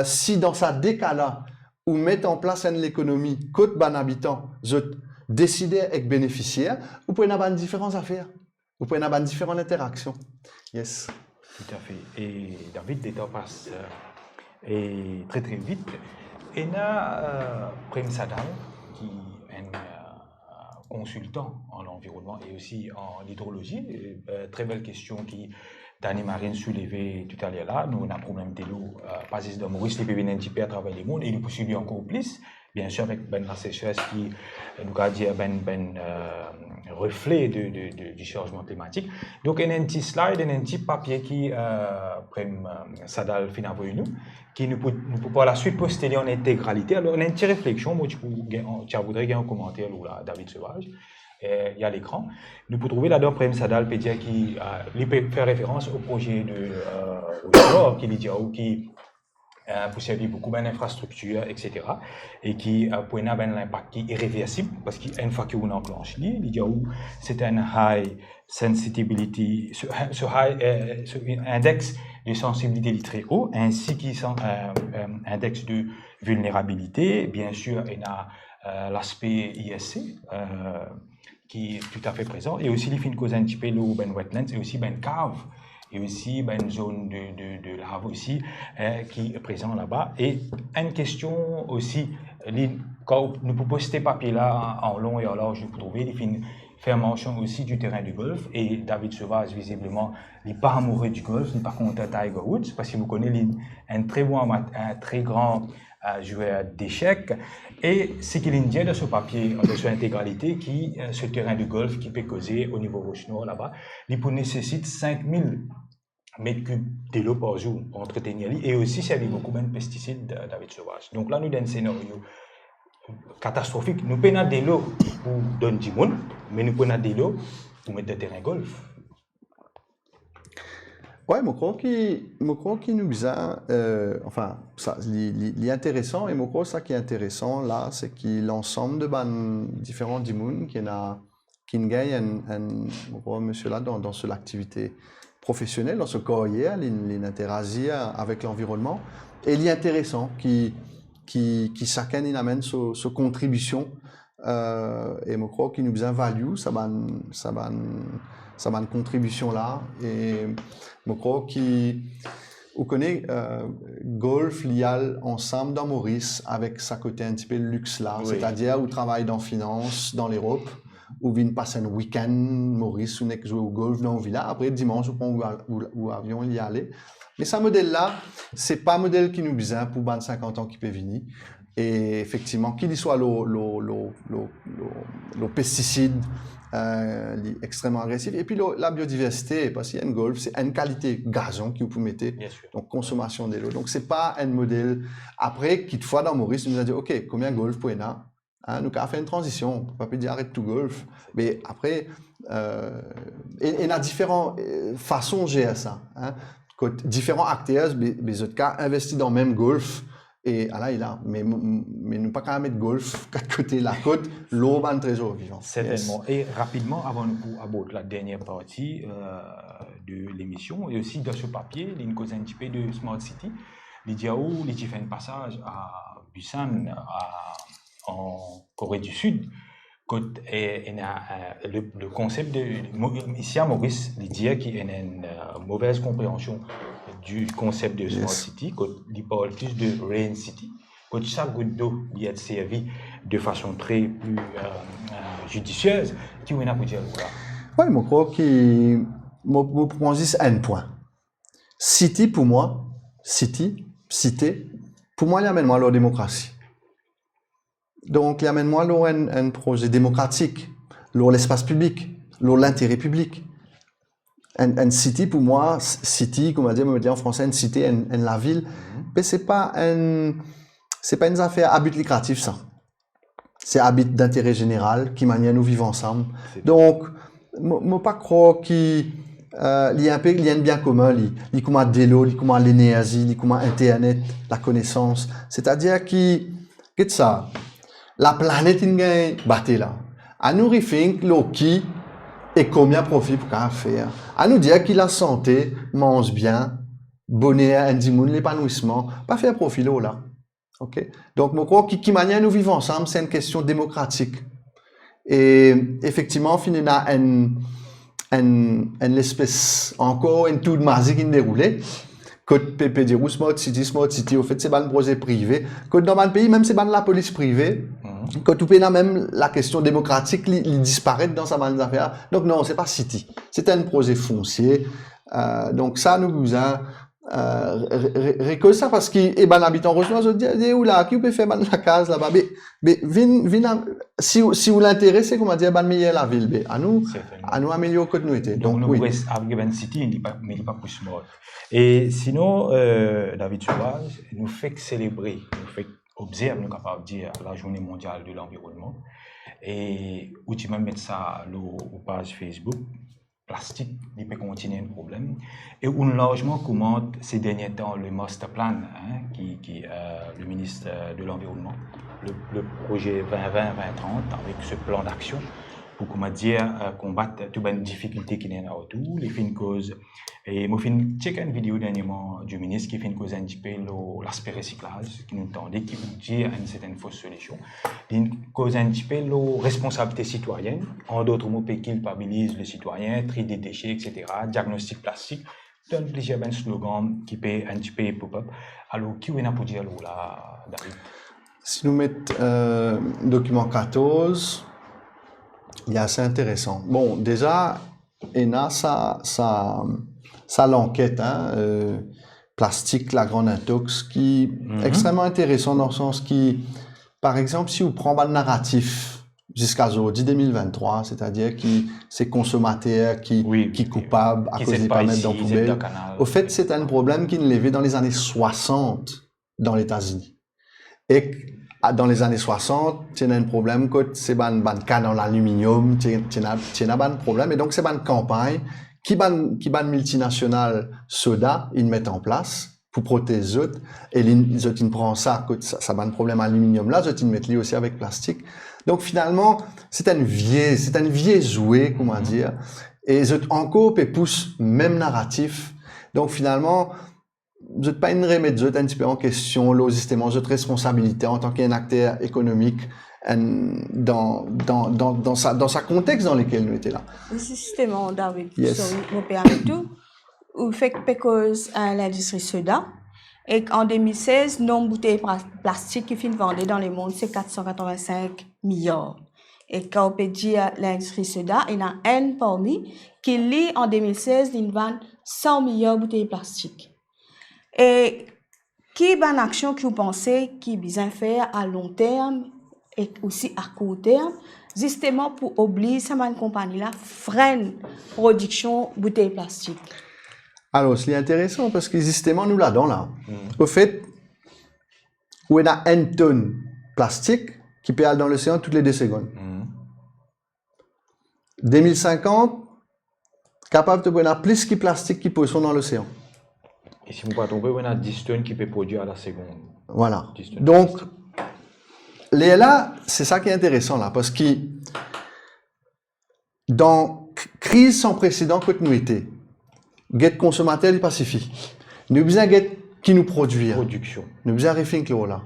si dans sa décala ou mettre en place une économie côte ban habitant, je décider avec bénéficiaire, vous pouvez avoir différentes affaires, vous pouvez avoir différentes interactions. Yes. Tout à fait. Et David, le temps passe et très très vite. Et là, Prem Sadal, qui est un consultant en environnement et aussi en hydrologie, très belle question qui Dani Marine soulevée tout à l'heure là. Nous on a un problème de l'eau, pas juste dans Maurice, les PV à travers le monde et il poursuit encore plus. Bien sûr, avec la sécheresse qui nous a dit reflet du changement climatique. Donc, il y a un petit slide, un petit papier qui Prem Sadal fait envoyer nous, qui nous peut par la suite poster en intégralité. Alors, on a une petite réflexion, moi, tu voudrais gagner un commentaire là, David Sauvage. Il y a l'écran. Nous pouvons trouver là-dedans Prem Sadal peut dire qui fait référence au projet de qui dit qui pour servir beaucoup d'infrastructures, etc. Et qui pour un impact qui est irréversible parce qu'une fois qu'on enclenche il y a où c'est un high sensitivity, ce index de sensibilité très haut, ainsi qu'un index de vulnérabilité. Bien sûr, il y a l'aspect ISC qui est tout à fait présent, et aussi les fins cause un petit peu l'eau, wetlands, et aussi cave, et aussi une zone de lave aussi qui est présent là-bas. Et une question aussi, quand nous pouvons poster papier là en long et en large, nous pouvons trouver les fins faire mention aussi du terrain du golf, et David Sauvage visiblement n'est pas amoureux du golf, n'est pas contre Tiger Woods, parce que vous connaissez un très grand joueur d'échecs, et ce qu'il dit de ce papier, de son intégralité, qui ce terrain de golf qui peut causer au niveau Roche-Nord là-bas, il nécessite 5000 mètres cubes de l'eau par jour pour entretenir, et aussi ça a beaucoup de pesticides, David Sauvage. Donc là, nous avons un scénario catastrophique. Nous prenons de l'eau pour donner du monde, mais nous prenons de l'eau pour mettre des terrains golf. Oui, je crois qu'il nous a, enfin, ça, l'intéressant, et je crois que ça qui est intéressant là, c'est que l'ensemble de différents dimouns qui gagnent un monsieur là dans cette activité professionnelle, dans ce carrière, l'interagir avec l'environnement, et l'intéressant qui chacun il amène sa contribution, et je crois qu'il nous a value ça une contribution là, et je crois qu'on connaît golf lié ensemble dans Maurice avec sa côté un petit peu luxe là, oui. C'est-à-dire où travaille dans finance dans l'Europe, où vient passer un week-end Maurice, où on joue au golf dans le village, après dimanche où avion y aller. Mais ce modèle-là, ce n'est pas un modèle qui nous besoin pour 50 ans qui peut venir. Et effectivement, qu'il soit le pesticide extrêmement agressif, et puis la biodiversité, parce qu'il y a un golf, c'est une qualité gazon que vous pouvez mettre, donc consommation de l'eau. Donc, ce n'est pas un modèle. Après, quelquefois dans Maurice, on nous a dit, OK, combien de golf pour nous? Nous avons fait une transition, on ne peut pas dire arrête tout golf. Mais après, il y a différentes façons de gérer ça. Différents acteurs, les autres cas, investissent dans le même golf. Et là, il a, mais nous pas quand même mettre golf, quatre côtés la côte, l'eau, un trésor vivant. Certainement. Yes. Et rapidement, avant de aborder la dernière partie de l'émission, et aussi dans ce papier, il y a une cause un petit peu de Smart City. Il dit où il fait un passage à Busan, en Corée du Sud. Le concept de ici à Maurice, il dit qu'il y a une mauvaise compréhension du concept de Smart City, il parle plus de Rain City. Quand ça goutte d'eau il est servi de façon très plus judicieuse, qui vous a pour dire là? Oui, je crois que je prends juste un point. City pour moi, cité, pour moi, il amène-moi la démocratie. Donc, il amène-moi un projet démocratique, l'espace public, l'intérêt public. Un city, pour moi, city, comme on dit en français, une cité, la ville, mais c'est pas une affaire à but lucratif, ça. C'est à but d'intérêt général, qui manière nous vivons ensemble. Donc, je ne pas croire qu'il y a un bien commun, il y a comme de l'eau, il y a comme l'énergie, il y a comme Internet, la connaissance. C'est-à-dire qu'est-ce ça? La planète est battue là. À nous réfléchir qui et combien de profit pour faire. À nous dire que la santé mange bien, bonheur, l'épanouissement, pas faire profit là. Ok. Donc, je crois que manière nous vivons ensemble, c'est une question démocratique. Et effectivement, il y a une espèce encore une toute magie qui déroulait. Côte PPD ou Smart City, au fait, c'est pas un projet privé. Côte dans le pays, même c'est pas de la police privée. Quand tout pays, même la question démocratique, il disparaît dans sa bande d'affaires. Donc non, c'est pas City. C'est un projet foncier. Donc ça, nous vous a récolte ça parce qu'il est ben habitant rejoint, je dis où là, qui peut faire la case là-bas. Mais si vous l'intéressez, comment dire, ben meilleur la ville. À nous améliorer côté nous était. Donc nous avec Ben City, il n'est pas plus mort. Et sinon, David Soulage nous fait célébrer, nous fait observer, nous capables de dire la Journée mondiale de l'environnement. Et où tu vas mettre ça aux pages Facebook. Plastique, il peut continuer un problème. Et on largement commente ces derniers temps le master plan, qui le ministre de l'Environnement, le projet 2020-2030, avec ce plan d'action pour comment dire combattre toutes les difficultés qui sont autour, les fins causes. Et moi, j'ai checké une vidéo dernièrement du ministre qui fait une cause un petit peu l'aspect recyclage, qui nous tendait, qui nous dit une certaine fausse solution. Une cause un petit peu la responsabilité citoyenne, en d'autres mots, qui culpabilise le citoyen, tri des déchets, etc., diagnostic plastique, donne plusieurs slogans qui peut un petit peu pop-up. Alors, qui est pour dire là, David? Si nous mettons document 14, il est assez intéressant. Bon, déjà, ENA, ça l'enquête, plastique, la grande intox, qui est extrêmement intéressant dans le sens qui, par exemple, si vous prenez le narratif jusqu'à aujourd'hui 2023, c'est-à-dire qui c'est consommateur qui est coupable à cause des pas mettre dans la poubelle. Au fait, c'est un problème qui est levé dans les années 60 dans les États-Unis. Et dans les années 60, il y a un problème que c'est ban canne en aluminium, il y a un problème et donc c'est une campagne qui ban multinationale soda, ils mettent en place pour protéger les autres et les autres ils prennent ça ban problème aluminium là, les autres ils mettent aussi avec plastique. Donc finalement, c'est un vieux jouet, comment dire, et les autres encore poussent même narratif. Donc finalement, vous n'êtes pas une remettre un petit peu en question le système, votre responsabilité en tant qu'un acteur économique dans sa contexte dans lequel nous étions là. Le système, David, yes. Mon permet tout, ou fait que cause à l'industrie soda, et en 2016, le nombre de bouteilles plastiques qui finissent vendées dans le monde, c'est 485 milliards. Et quand on peut dire l'industrie soda, il y en a un parmi qui lit en 2016, il vend 100 milliards de bouteilles plastiques. Et qui est une action que vous pensez qui est bien faire à long terme et aussi à court terme, justement pour obliger cette compagnie-là freine la production de bouteilles plastiques? Alors, c'est intéressant parce que justement, nous là-dedans, là, au fait, où il y a 1 tonne plastique qui peut aller dans l'océan toutes les 2 secondes. 2050, capable de prendre plus de plastique qui poisson dans l'océan. Et si vous ne pouvez pas tomber, on a 10 tonnes qui peut produire à la seconde. Voilà. Donc, là, c'est ça qui est intéressant là, parce que dans crise sans précédent que nous étions, get consommateur du Pacifique, nous besoin get qui nous produit. Production. Nous besoin réfléchir là.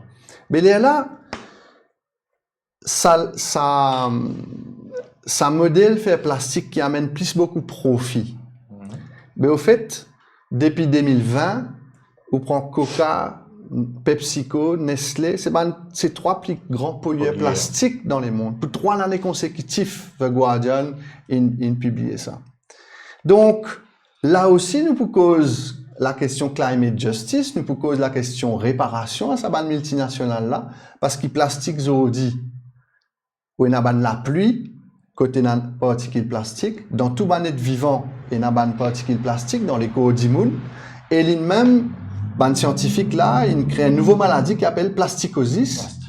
Mais là, ça modèle fait plastique qui amène beaucoup de profit. Mais au fait, depuis 2020, on prend Coca, PepsiCo, Nestlé, c'est 3 plus grands pollueurs plastiques dans le monde. Pour 3 années consécutives, The Guardian a publié ça. Donc, là aussi, nous cause la question climate justice, nous cause la question réparation à cette multinationale là, parce que plastique aujourd'hui, où il y a la pluie, côté des particules plastiques, dans tout planète vivant, il y a des particules plastiques dans les corps du monde, et les mêmes scientifiques là, ils créent une nouvelle maladie qui s'appelle plasticosis,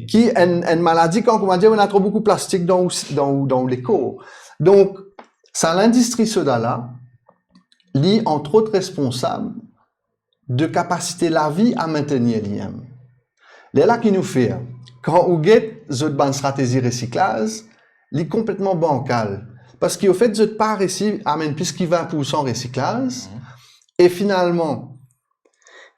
qui est une maladie quand on va dire on a trop beaucoup de plastique dans les corps. Donc, c'est l'industrie soda là, est entre autres responsable de capacité la vie à maintenir l'IM. C'est là qui nous fait, quand on get une stratégie recyclage, est complètement bancale. Parce qu'au fait, cette part ici amène plus que 20% recyclage. Et finalement,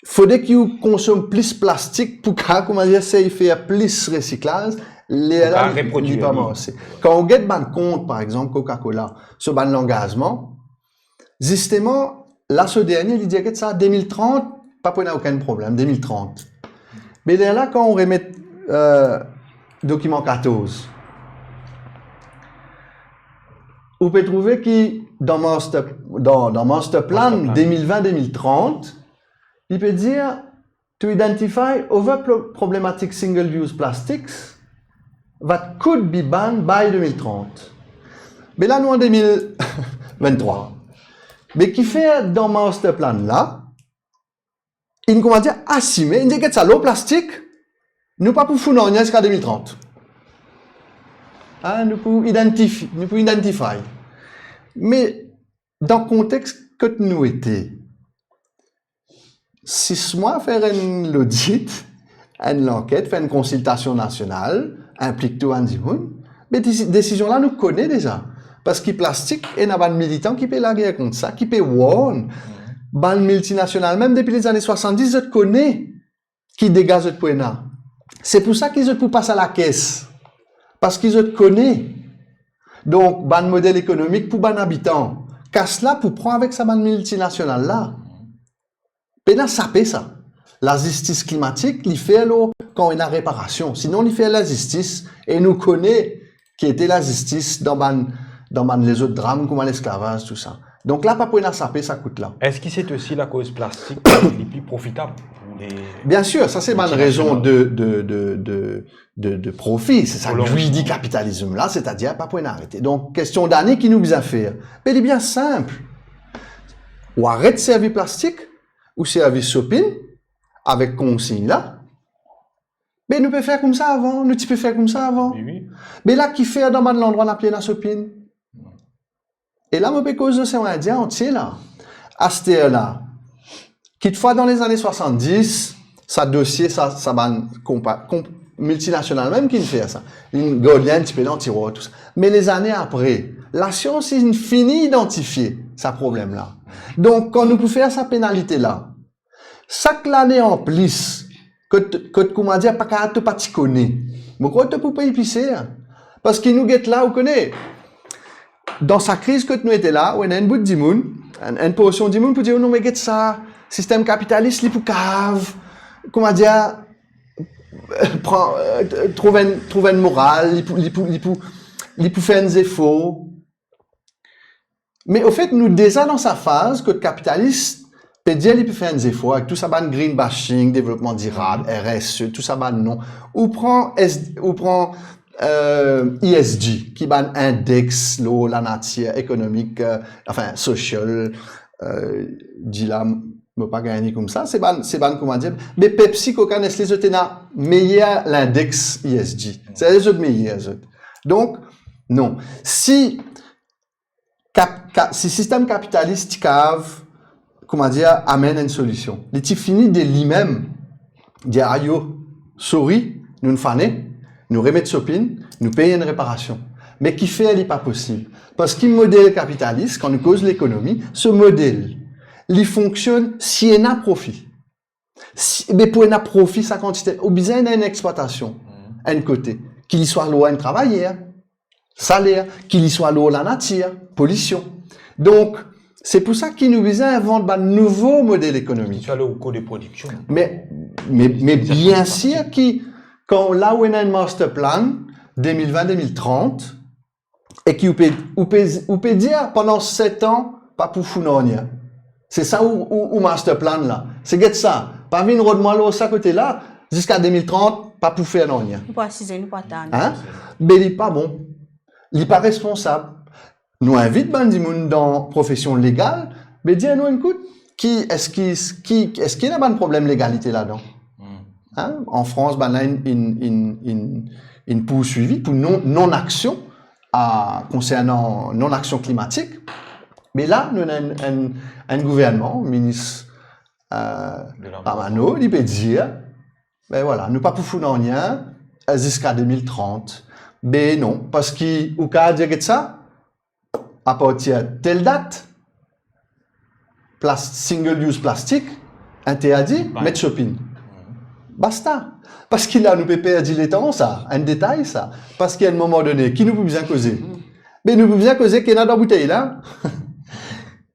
il faudrait qu'ils consomment plus de plastique pour comment dire, ça, il fait plus recyclage. là, reproduire. il pas marché. Quand on get ban compte, par exemple, Coca-Cola, sur ban l'engagement, justement, là, ce dernier, il dit que ça, 2030, pas pour aucun problème, 2030. Mais là, quand on remet document 14, vous pouvez trouver que dans Master Plan 2020-2030, il peut dire to identify other problematic single-use plastics that could be banned by 2030. Mais là, nous en 2023. Mais qui fait dans Master Plan là, il nous dire assumer, il dit que ça l'eau plastique, nous pas pour foutre jusqu'à 2030. Nous pouvons identifier. Mais dans le contexte que nous étions, 6 mois faire une audit, une enquête, faire une consultation nationale, implique tout un monde, mais ces décisions-là nous connaissons déjà. Parce que le plastique, il y a des militants qui paient la guerre contre ça, qui paient warn. Ban multinational, même depuis les années 70, je connais qui dégage le point. C'est pour ça qu'ils ne passent à la caisse. Parce qu'ils te connaissent. Donc, ban modèle économique pour ban habitant. Casse là pour prendre avec sa ban multinationale là. Et là, ça paie ça. La justice climatique, il fait quand il y a réparation. Sinon, il fait la justice et nous connaît qui était la justice dans les autres drames comme l'esclavage, tout ça. Donc là, pas pour la saper, ça coûte là. Est-ce que c'est aussi la cause plastique les plus profitables? Bien sûr, ça c'est une raison de profit. C'est ça que je dis capitalisme là, c'est-à-dire pas pour arrêter. Donc, question d'année qui nous bien faire. Mais il est bien simple. Ou arrête de servir plastique, ou servir shopping, avec consigne là. Mais nous pouvons faire comme ça avant, nous pouvons faire comme ça avant. Oui. Mais là, qui fait dans l'endroit d'appelé la shopping? Et là, je peux cause de ces Indiens entiers là. À cette là. Toutefois, dans les années 70, ça dossier, ça multinational même qui fait ça. Une Gaudienne, tu peux tiroir, tout ça. Mais les années après, la science, il finit d'identifier ce problème-là. Donc, quand nous pouvons faire sa pénalité-là, chaque année en plus, comment dire, pas qu'à te pas t'y connaître. Mais quoi, tu peux pas y pisser? Parce qu'il nous guette là, vous connaissez. Dans sa crise que nous étions là, on a un bout de monde, une portion de monde pour dire, non, mais guette ça, système capitaliste, il pour cave, comment dire, trouver une morale, il pour faire des efforts. Mais au fait, nous déjà dans sa phase que le capitaliste peut dire il peut faire des efforts avec tout ça ban green bashing, développement durable, RSE, tout ça ban non. Ou prend ESG qui ban index l'eau, la nature économique, enfin social, dit là me pas gagner comme ça, c'est ban comment dire. Mais Pepsi, Coca, Nestlé, Zotena meilleur l'index ESG. C'est les autres meilleurs. Donc non, si système capitaliste cave, comment dire, amène une solution. Les types finis de lui-même, dire ayo, sorry, nous ne fanez, nous remettons sopine, nous payons une réparation. Mais qui fait, elle n'est pas possible. Parce qu'il modèle capitaliste, quand nous cause l'économie, ce modèle, il fonctionne si il y a profit. Mais pour un profit, sa quantité, au besoin d'une exploitation, un côté, qu'il y soit loin de travailler, salaire, qu'il y soit l'eau, la nature, pollution. Donc, c'est pour ça qu'il nous vise à inventer un nouveau modèle économique. Qu'il soit au coût de production. Mais bien sûr, quand là où on a un master plan 2020-2030, et qui peut dire pendant 7 ans, pas pour founonia. C'est ça où master plan là. C'est get ça. Pas venir de moi là, ça côté là, jusqu'à 2030, pas pour faire non. Nous pas assiser, nous pas attendre. Hein? Mais il n'est pas bon. Il n'est pas responsable. Nous invitons Bandimoun dans la profession légale, mais dis-nous, écoute, est-ce qu'il y a un problème de légalité là-dedans? Hein? En France, il y a une poursuivi pour non-action concernant non-action climatique. Mais là, nous avons un gouvernement, ministre Amano, il peut dire, ben voilà, nous ne pouvons pas foutre rien jusqu'à 2030. Mais non, parce qu'au cas de ça, à partir de telle date, single-use plastique, interdit, mettre shopping. Basta. Parce qu'il a nous peut perdre le temps, ça, un détail, ça. Parce qu'à un moment donné, qui nous peut bien causer? Mais nous peut bien causer qu'il y a dans la bouteille, là.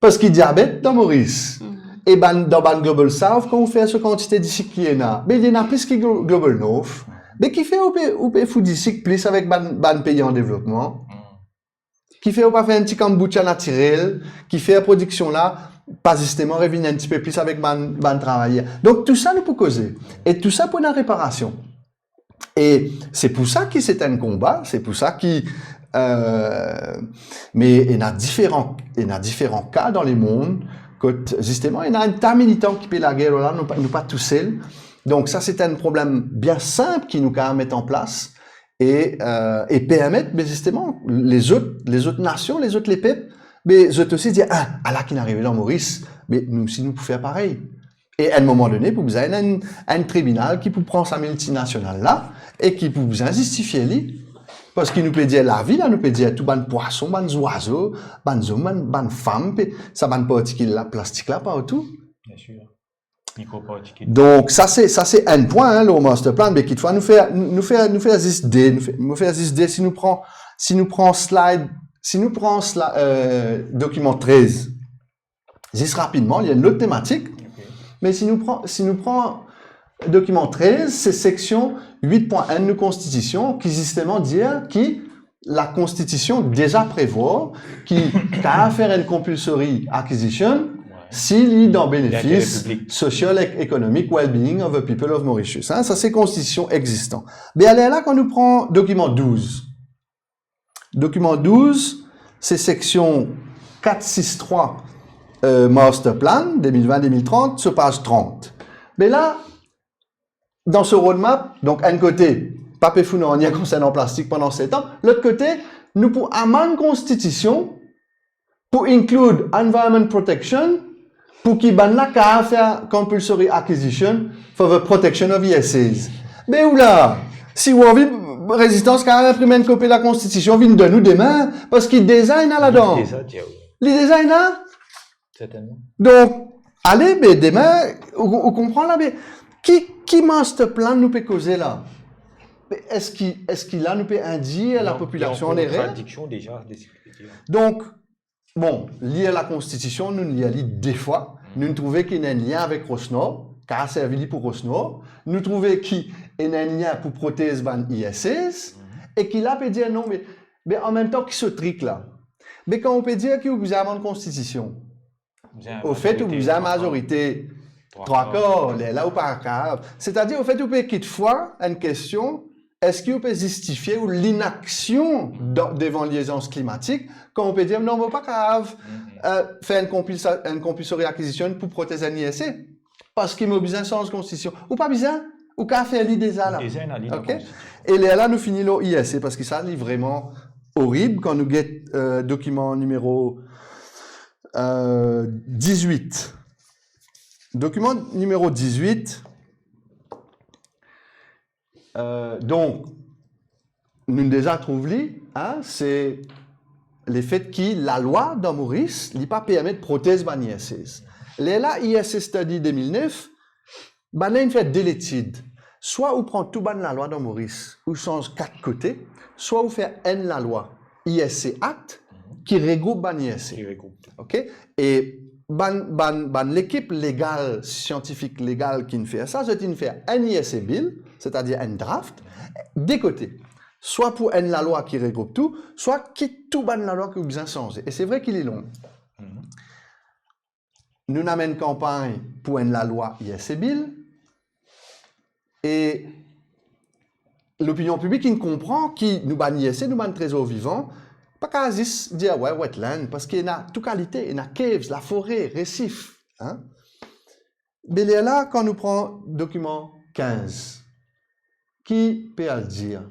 Parce qu'il y a diabète dans Maurice. Et ben, dans le Global South, quand on fait ce quantité d'ici qu'il y en a, mais il y en a plus que Global North. Mais qui fait, on peut foutre d'ici plus avec ban pays en développement. Qui fait, on peut faire un petit kombucha naturel, qui fait la production là, pas justement revenir un petit peu plus avec ban travail. Donc, tout ça nous peut causer. Et tout ça pour la réparation. Et c'est pour ça que c'est un combat, c'est pour ça que, mais il y a différents cas dans les mondes, que, justement, il y a un tas militant qui fait la guerre là, nous pas tout seuls. Donc, ça, c'est un problème bien simple qui nous a mettre en place et permettre, mais justement, les autres nations, les autres peuples, mais eux aussi dire, ah, là, qui est arrivé dans Maurice, mais nous aussi, nous pouvons faire pareil. Et à un moment donné, vous avez un tribunal qui peut prendre sa multinationale là, et qui peut vous justifier lui. Parce qu'il nous peut dire la vie, là, nous peut dire tout ban poisson, ban oiseaux, ban hommes, ban femmes, ça ban particules là, plastique là, partout. Bien sûr. Microparticules. Donc, ça c'est un point, hein, le master plan, mais qu'il faut nous faire 10 idées, nous faire 10 idées, si nous prenons document 13, juste rapidement, il y a une autre thématique, mais si nous prenons document 13, c'est section 8.1 de Constitution, qui justement dit que la Constitution déjà prévoit qu'il y a faire une compulsory acquisition s'il y a dans bénéfice social et économique well-being of the people of Mauritius. Hein, ça, c'est Constitution existante. Mais elle est là quand nous prenons document 12. Document 12, c'est section 463 Master Plan 2020-2030 sur page 30. Mais là, dans ce roadmap, donc un côté, pas péfou en rien concernant plastique pendant 7 ans, l'autre côté, nous pour amende constitution pour include environment protection pour qu'il ban la qu'à faire compulsory acquisition for the protection of ESAs. Mais où là, si vous avez résistance quand même imprimer une copie de la constitution, vient de nous demain parce qu'il design là-dedans. Les design là? Certainement. Donc, allez, mais demain, on comprend là, mais qui master plan nous peut causer là? Est-ce qu'il là nous peut indiquer à la population en erreur? Contradiction déjà. Donc, bon, lié à la Constitution, nous y allons des fois. Nous trouvons qu'il y a un lien avec Rosnor, car a servi pour Rosnor. Nous trouvons qu'il y a un lien pour protéger les ISS, et qu'il a peut dire non, mais en même temps, qui ce truc là? Mais quand on peut dire que vous avez une Constitution, au fait, vous avez une majorité, 3 quarts, là ou pas grave. C'est-à-dire, au fait, vous pouvez fois une question. Est-ce qu'on peut justifier ou l'inaction devant l'urgence climatique quand on peut dire non, mais pas grave, faire une compulsory acquisition pour protéger un ISC? Parce qu'il m'a besoin de changer de constitution. Ou pas besoin? Ou qu'à faire l'idée là? Okay? Et là, nous finissons l'ISC parce que ça, c'est vraiment horrible quand nous get document numéro 18. Document numéro 18. Donc, nous déjà trouvons, hein, c'est le fait que la loi dans Maurice n'a pas permis de protéger les ISS. Là, ISS Study 2009, il y a fait deux études. Soit on prend tout la loi dans Maurice, ou change 4 côtés, soit on fait la loi ISC Act qui regroupe les ISS. OK? Et l'équipe légale, scientifique légale qui fait ça, c'est de faire un ISC Bill, c'est-à-dire un draft, des côtés. Soit pour la loi qui regroupe tout, soit qui tout la loi que vous besoin changer. Et c'est vrai qu'il est long. Nous avons une campagne pour la loi ISC Bill, et l'opinion publique qui comprend que nous ban ISC, nous ban trésor vivant, pas qu'à dire ouais wetland parce qu'il y a toute qualité, il y a caves, la forêt, récifs, hein. Mais là quand nous prenons document 15, qui peut le dire?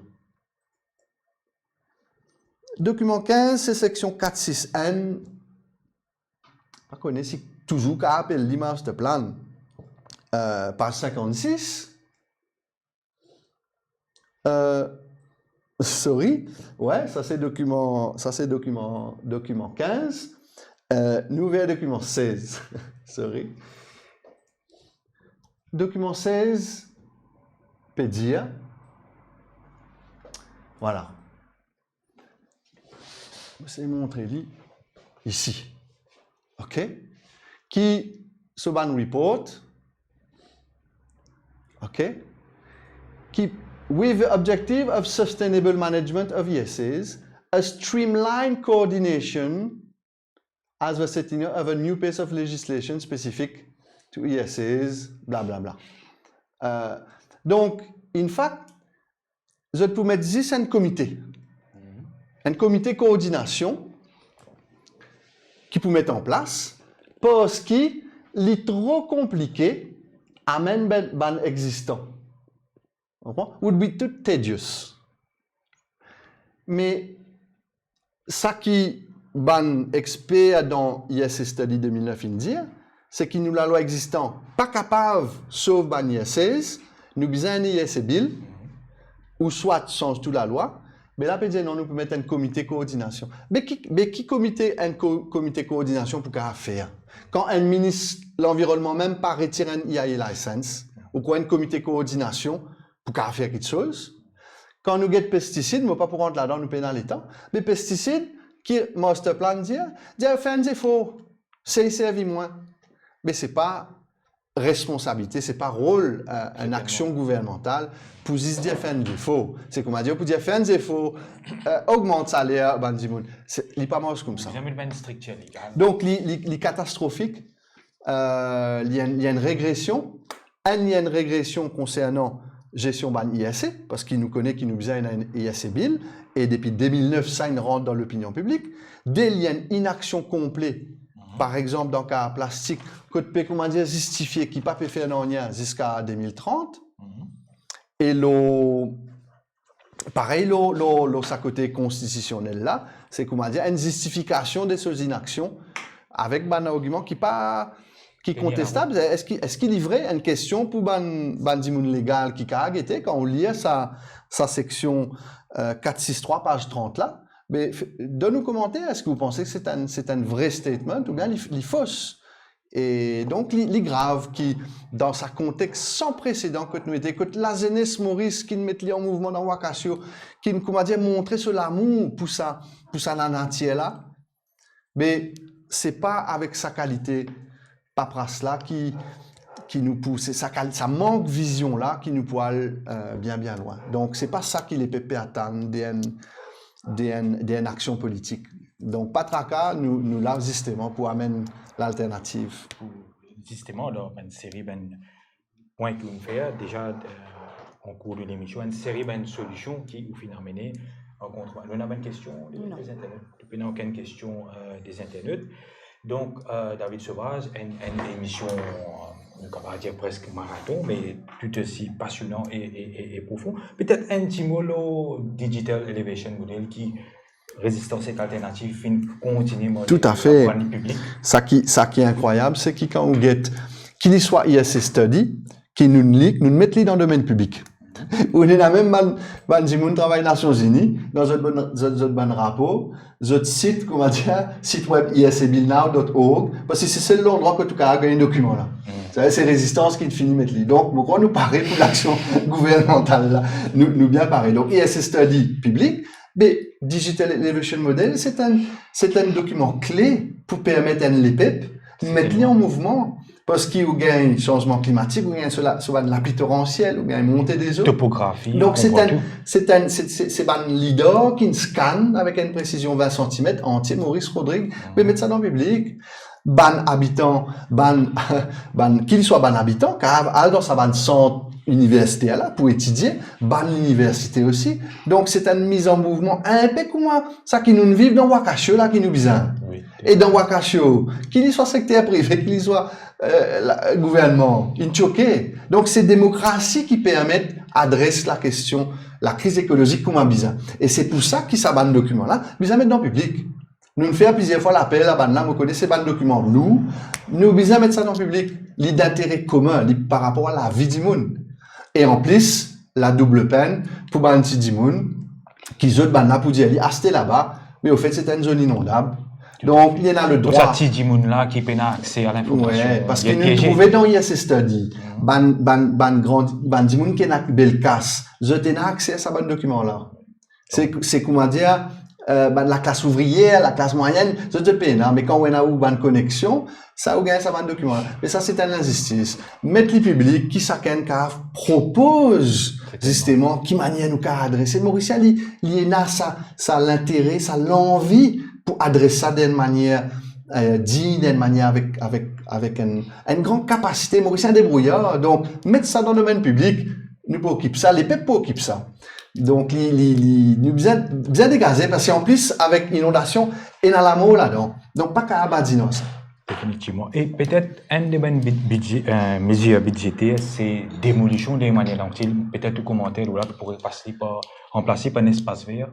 Document 15, c'est section 46N. Pas connaît si toujours qu'à appeler l'image de plan, page 56. Sorry, ouais, ça c'est document 15. Nouvel document 16. Sorry. Document 16, peut dire, voilà. Je vais montrer ici. OK? Qui se ban report. OK? Qui, with the objective of sustainable management of ESAs, a streamlined coordination as the setting of a new piece of legislation specific to ESAs, bla bla bla. Donc, in fact, je peux mettre ici un comité de coordination qui peut mettre en place parce qu'il est trop compliqué à même ban existant. Would be too tedious. Mais ça qui ban expert dans ISS Study 2009 India, c'est que nous la loi existant pas capable sauf ban ISS, nous besoin un ISS bill ou soit change toute la loi. Mais là, peut dire non, nous pouvons mettre un comité de coordination. Mais qui comité de coordination pour faire? Quand un ministre de l'environnement même pas retire un EIA license, ou quoi un comité de coordination pour faire quelque chose? Quand nous avons des pesticides, mais pas pour rentrer là-dedans, nous payons dans les temps. Mais pesticides, qui master plan dit fait un défaut, c'est servi moins. Mais c'est pas responsabilité, c'est pas rôle, une action gouvernementale pour dire faire un défaut. C'est comme on dit, pour dire faire un défaut, augmente salaire, c'est pas mal comme ça. Donc, les catastrophiques, il y a une régression. Il y a une régression concernant gestion ban ISC, parce qu'il nous connaît, qu'il nous besoin d'un ISC bill, et depuis 2009, ça rentre dans l'opinion publique. Dès qu'il y a une inaction complète, par exemple, dans le cas plastique, comment dire, justifié, qui ne peut pas faire rien jusqu'à 2030. Et pareil, sa côté constitutionnel là, c'est comment dire, une justification de ces inactions avec un argument qui est contestable. Est-ce qu'il livrait une question pour Bandimoun légal qui a été quand on lit sa section 463, page 30 là? Mais donne-nous commentaire, est-ce que vous pensez que c'est un vrai statement ou bien il fausse? Et donc, les graves qui, dans sa contexte sans précédent, que la jeunesse Maurice qui nous met en mouvement dans Wakasio, qui nous, comment dire, montrer ce l'amour pour sa entière là, mais c'est pas avec sa qualité paperasse là qui nous pousse, ça manque vision là qui nous peut aller bien loin. Donc, c'est pas ça qui les peut attendre des actions politiques. Donc, pas tracas, nous là justement pour amener l'alternative. Justement, dans une série de points que nous faisons déjà en cours de l'émission, une série de solutions qui, au final, mené en contre. Nous avons une question des internautes. Nous n'avons aucune question des internautes. Donc, David Sobraz, une émission, on va dire presque marathon, mais tout aussi passionnant et profond. Peut-être un petit mot Digital Elevation Model qui résistance et alternative continue. Tout à fait. Ça qui est incroyable, c'est que quand on get qu'il soit ISS Study, qui nous met dans le domaine public. On est même Banjimoun travaille aux Nations Unies, dans un bon rapport, notre site, comment dire, site web isbillnow.org, parce que c'est l'endroit que tu as gagné un document là. C'est résistance qui finit mettre. Donc, pourquoi nous parler pour l'action gouvernementale là, nous bien parler. Donc, ISS Study public, mais Digital Elevation Model, c'est un document clé pour permettre à l'EPEP de mettre en mouvement. Parce qu'il y a un changement climatique, ou il y a la pluie torrentielle, ou il y a une montée des eaux. Topographie. Donc, c'est un leader qui scanne avec une précision 20 cm entier, Maurice Rodrigue, mais mettre ça dans le public. Qu'il soit ban habitant, car dans sa ban centre universitaire là, pour étudier, l'université aussi. Donc, c'est une mise en mouvement un peu comme ça qui nous vivent dans Wakasio là, qui nous besoin. Oui. Et dans Wakasio, qu'il soit secteur privé, qu'il soit gouvernement, il choqué. Donc, c'est démocratie qui permet d'adresser la question, la crise écologique comme un besoin. Et c'est pour ça qu'il s'abat le document là, besoin mettre dans le public. Nous faisons plusieurs fois l'appel à ban là, vous connaissez ban document nous besoin mettre ça dans le public, d'intérêt commun, par rapport à la vie du monde. Et en plus, la double peine pour ban du monde, qui zone ban là pour dire, acheter là-bas, mais au fait, c'est une zone inondable. Donc, il y en a le Pour droit. ça, petit monde là qui peine accès à l'information. Ouais, parce Il est qu'il nous piégé. trouvait dans IS Study, ban dimoun qui n'a bel casse, je t'ai accès à ce ban document là. C'est comment dire, la classe ouvrière, la classe moyenne, je te peine, mais quand on a eu ban connexion, ça ou gagne ça ban document là. Mais ça c'est une injustice. Mettre les publics qui chacun propose justement qui manière nous adresser. Maurice il a ça l'intérêt, ça l'envie pour adresser ça d'une manière digne, d'une manière avec une grande capacité. Maurice est un débrouillard, donc mettre ça dans le domaine public, nous préoccupe ça, les peuples préoccupent ça. Donc, nous bien dégager parce qu'en plus, avec inondation, il y a l'amour là-dedans. Donc, pas qu'à abadiner ça. Définitivement. Et peut-être un des mesures budgétaires, c'est démolition des manières dont peut-être un commentaire ou là, pourrait remplacer par un espace vert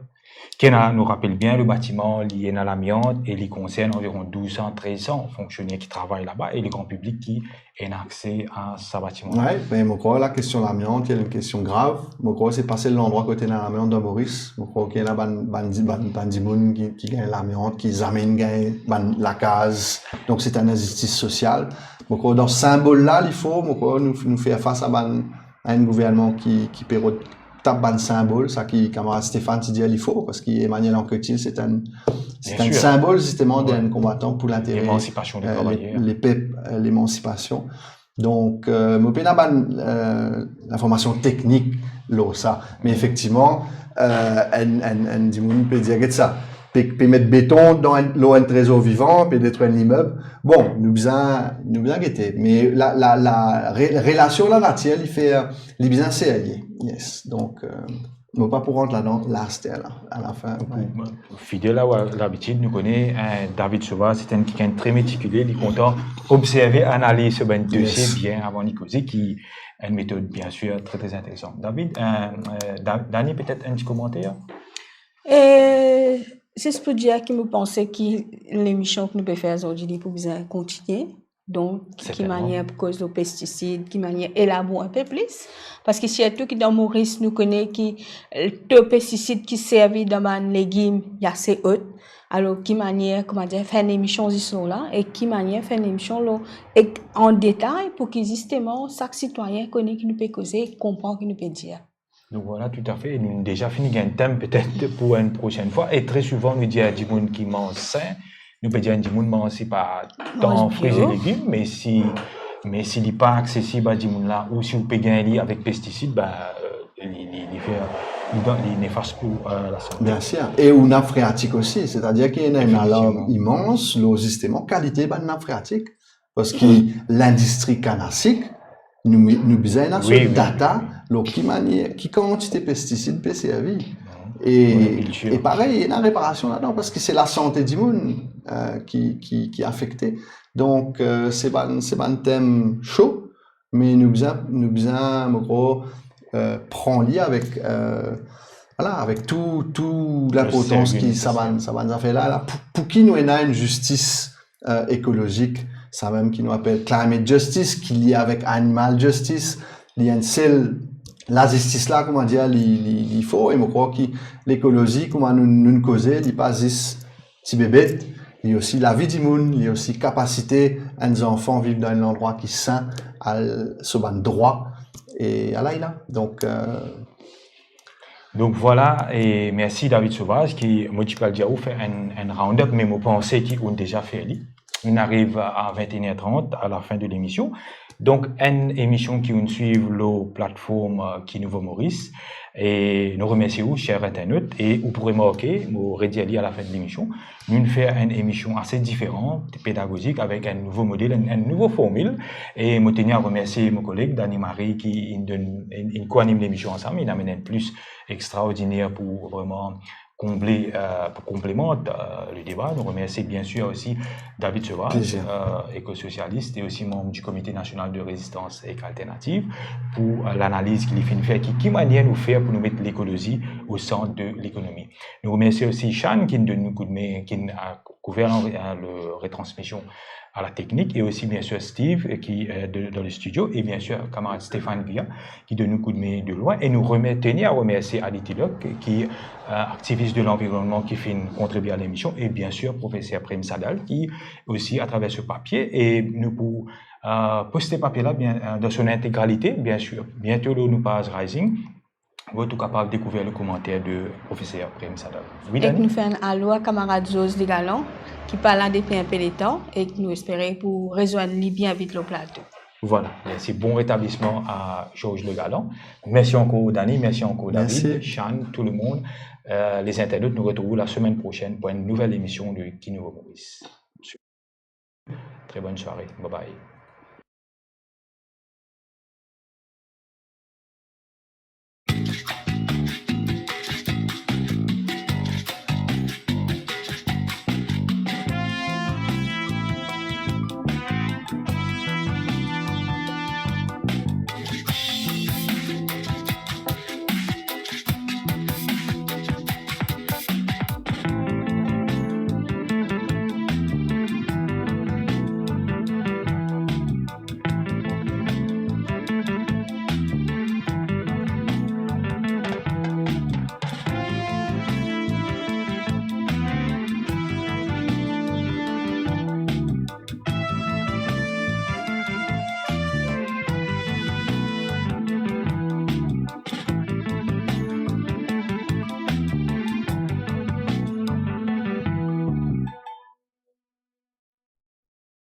qui nous rappelle bien le bâtiment lié à l'amiante et il concerne environ 1200-1300 fonctionnaires qui travaillent là-bas et le grand public qui a accès à ce bâtiment. Oui, mais je crois la question de l'amiante, il y a une question grave. Je crois que c'est passé l'endroit côté de l'amiante de Maurice. Je crois qu'il y a des gens qui gagnent l'amiante, qui amènent la case. Donc c'est une injustice sociale. Je crois que dans ce symbole-là, il faut nous faire face à un gouvernement qui tape un symbole, ça qui camarade Stéphane dit il faut parce qu'Emmanuel Anquetil c'est un symbole justement d'un combattant pour l'intérêt l'émancipation des travailleurs, l'émancipation. Donc moi pas l'information technique là ça, mais effectivement un dimanche peut dire que ça peut mettre béton dans un trésor vivant, peut détruire l'immeuble. Bon, nous besoin guetter. Mais la relation là naturelle, il fait les besoins sérieux. Yes. Donc, non pas pour rentrer là-dedans, là, c'était là, à la fin. Ouais. Fidèle à l'habitude, nous connaissons David Sauvage, c'est un qui est très méticuleux, il est content observer, analyser ce dossier bien avant Nicosie, qui est une méthode bien sûr très très intéressante. David, Dani, peut-être un petit commentaire? C'est ce pour dire que nous pensons que l'émission que nous pouvons faire aujourd'hui pour bien continuer. Donc, qui manière pour cause de pesticides, qui manière élaborer un peu plus. Parce que surtout que dans Maurice, nous connaissons que le pesticide qui servent dans les légumes, il y a assez haut. Alors, qui manière, comment dire, faire une émission ici là, et qui manière faire une émission là, en détail pour que justement, chaque citoyen connaît qui nous peut causer, comprend qui nous peut dire. Donc voilà, tout à fait. Nous avons déjà fini un thème peut-être pour une prochaine fois. Et très souvent, nous disons à des gens qui mangent sain, nous pouvons dire à des gens qui mangent pas tant fruits et légumes, mais s'il n'est pas accessible à des gens là, ou si vous pouvez gagner avec pesticides, il est néfaste pour la santé. Bien sûr. Et une nappe phréatique aussi. C'est-à-dire qu'il y a une alarme immense, le système en qualité de la nappe phréatique. Parce que l'industrie canassique, nous besoin de data, qui quantité de pesticides peut servir. Et pareil, il y a une réparation là-dedans parce que c'est la santé du monde qui est affectée. Donc, c'est pas un thème chaud, mais nous besoin prendre lié avec tout la potence qui ça va faire là pour qui nous a une justice écologique. Ça même qui nous appelle climate justice, qui lie avec animal justice, il y a une seule la justice là, comment dire, il faut, et je crois que l'écologie, comment nous causer, il pas juste petit bébé, il y a aussi la vie du monde, il y a aussi capacité à nos enfants vivre dans un endroit qui est sain, à ce bon droit, et à là. Donc voilà, et merci David Sauvage, qui, moi tu peux le dire, fait un round-up, mais moi pensais qu'ils ont déjà fait. On arrive à 21h30 à la fin de l'émission. Donc, une émission qui nous suit la plateforme qui Nouveau Maurice. Et nous remercions, chers internautes. Et vous pourrez marquer, vous redire à la fin de l'émission, nous faisons une émission assez différente, pédagogique, avec un nouveau modèle, une nouvelle formule. Et je tiens à remercier mon collègue, Dani Marie, qui co-anime l'émission ensemble. Il amène un plus extraordinaire pour vraiment complémente le débat. Nous remercions bien sûr aussi David Sauvage, éco-socialiste et aussi membre du Comité national de résistance et alternative, pour l'analyse qu'il fait, qui manière nous faire pour nous mettre l'écologie au centre de l'économie. Nous remercions aussi Chan qui nous donne un coup de main, qui a le retransmission à la technique, et aussi bien sûr Steve qui est dans le studio, et bien sûr camarade Stéphane Guilla qui donne un coup de main de loin, et nous tenir à remercier Adi Tilok qui est activiste de l'environnement qui fait une contribution à l'émission, et bien sûr professeur Prem Sadal qui aussi à travers ce papier, et nous pour poster papier là bien dans son intégralité, bien sûr bientôt nous passe Rising. Vous êtes capable de découvrir le commentaire de professeur Prem Sadal. Oui, et nous faisons un allo à camarade Jose de Galon qui parle depuis un peu de temps et que nous espérons pour rejoindre bien vite le plateau. Voilà, merci. Bon rétablissement à Georges Le Galon. Merci encore Dani, merci encore David, Sean, tout le monde. Les internautes, nous retrouvons la semaine prochaine pour une nouvelle émission de Qui nous Maurice. Très bonne soirée. Bye bye.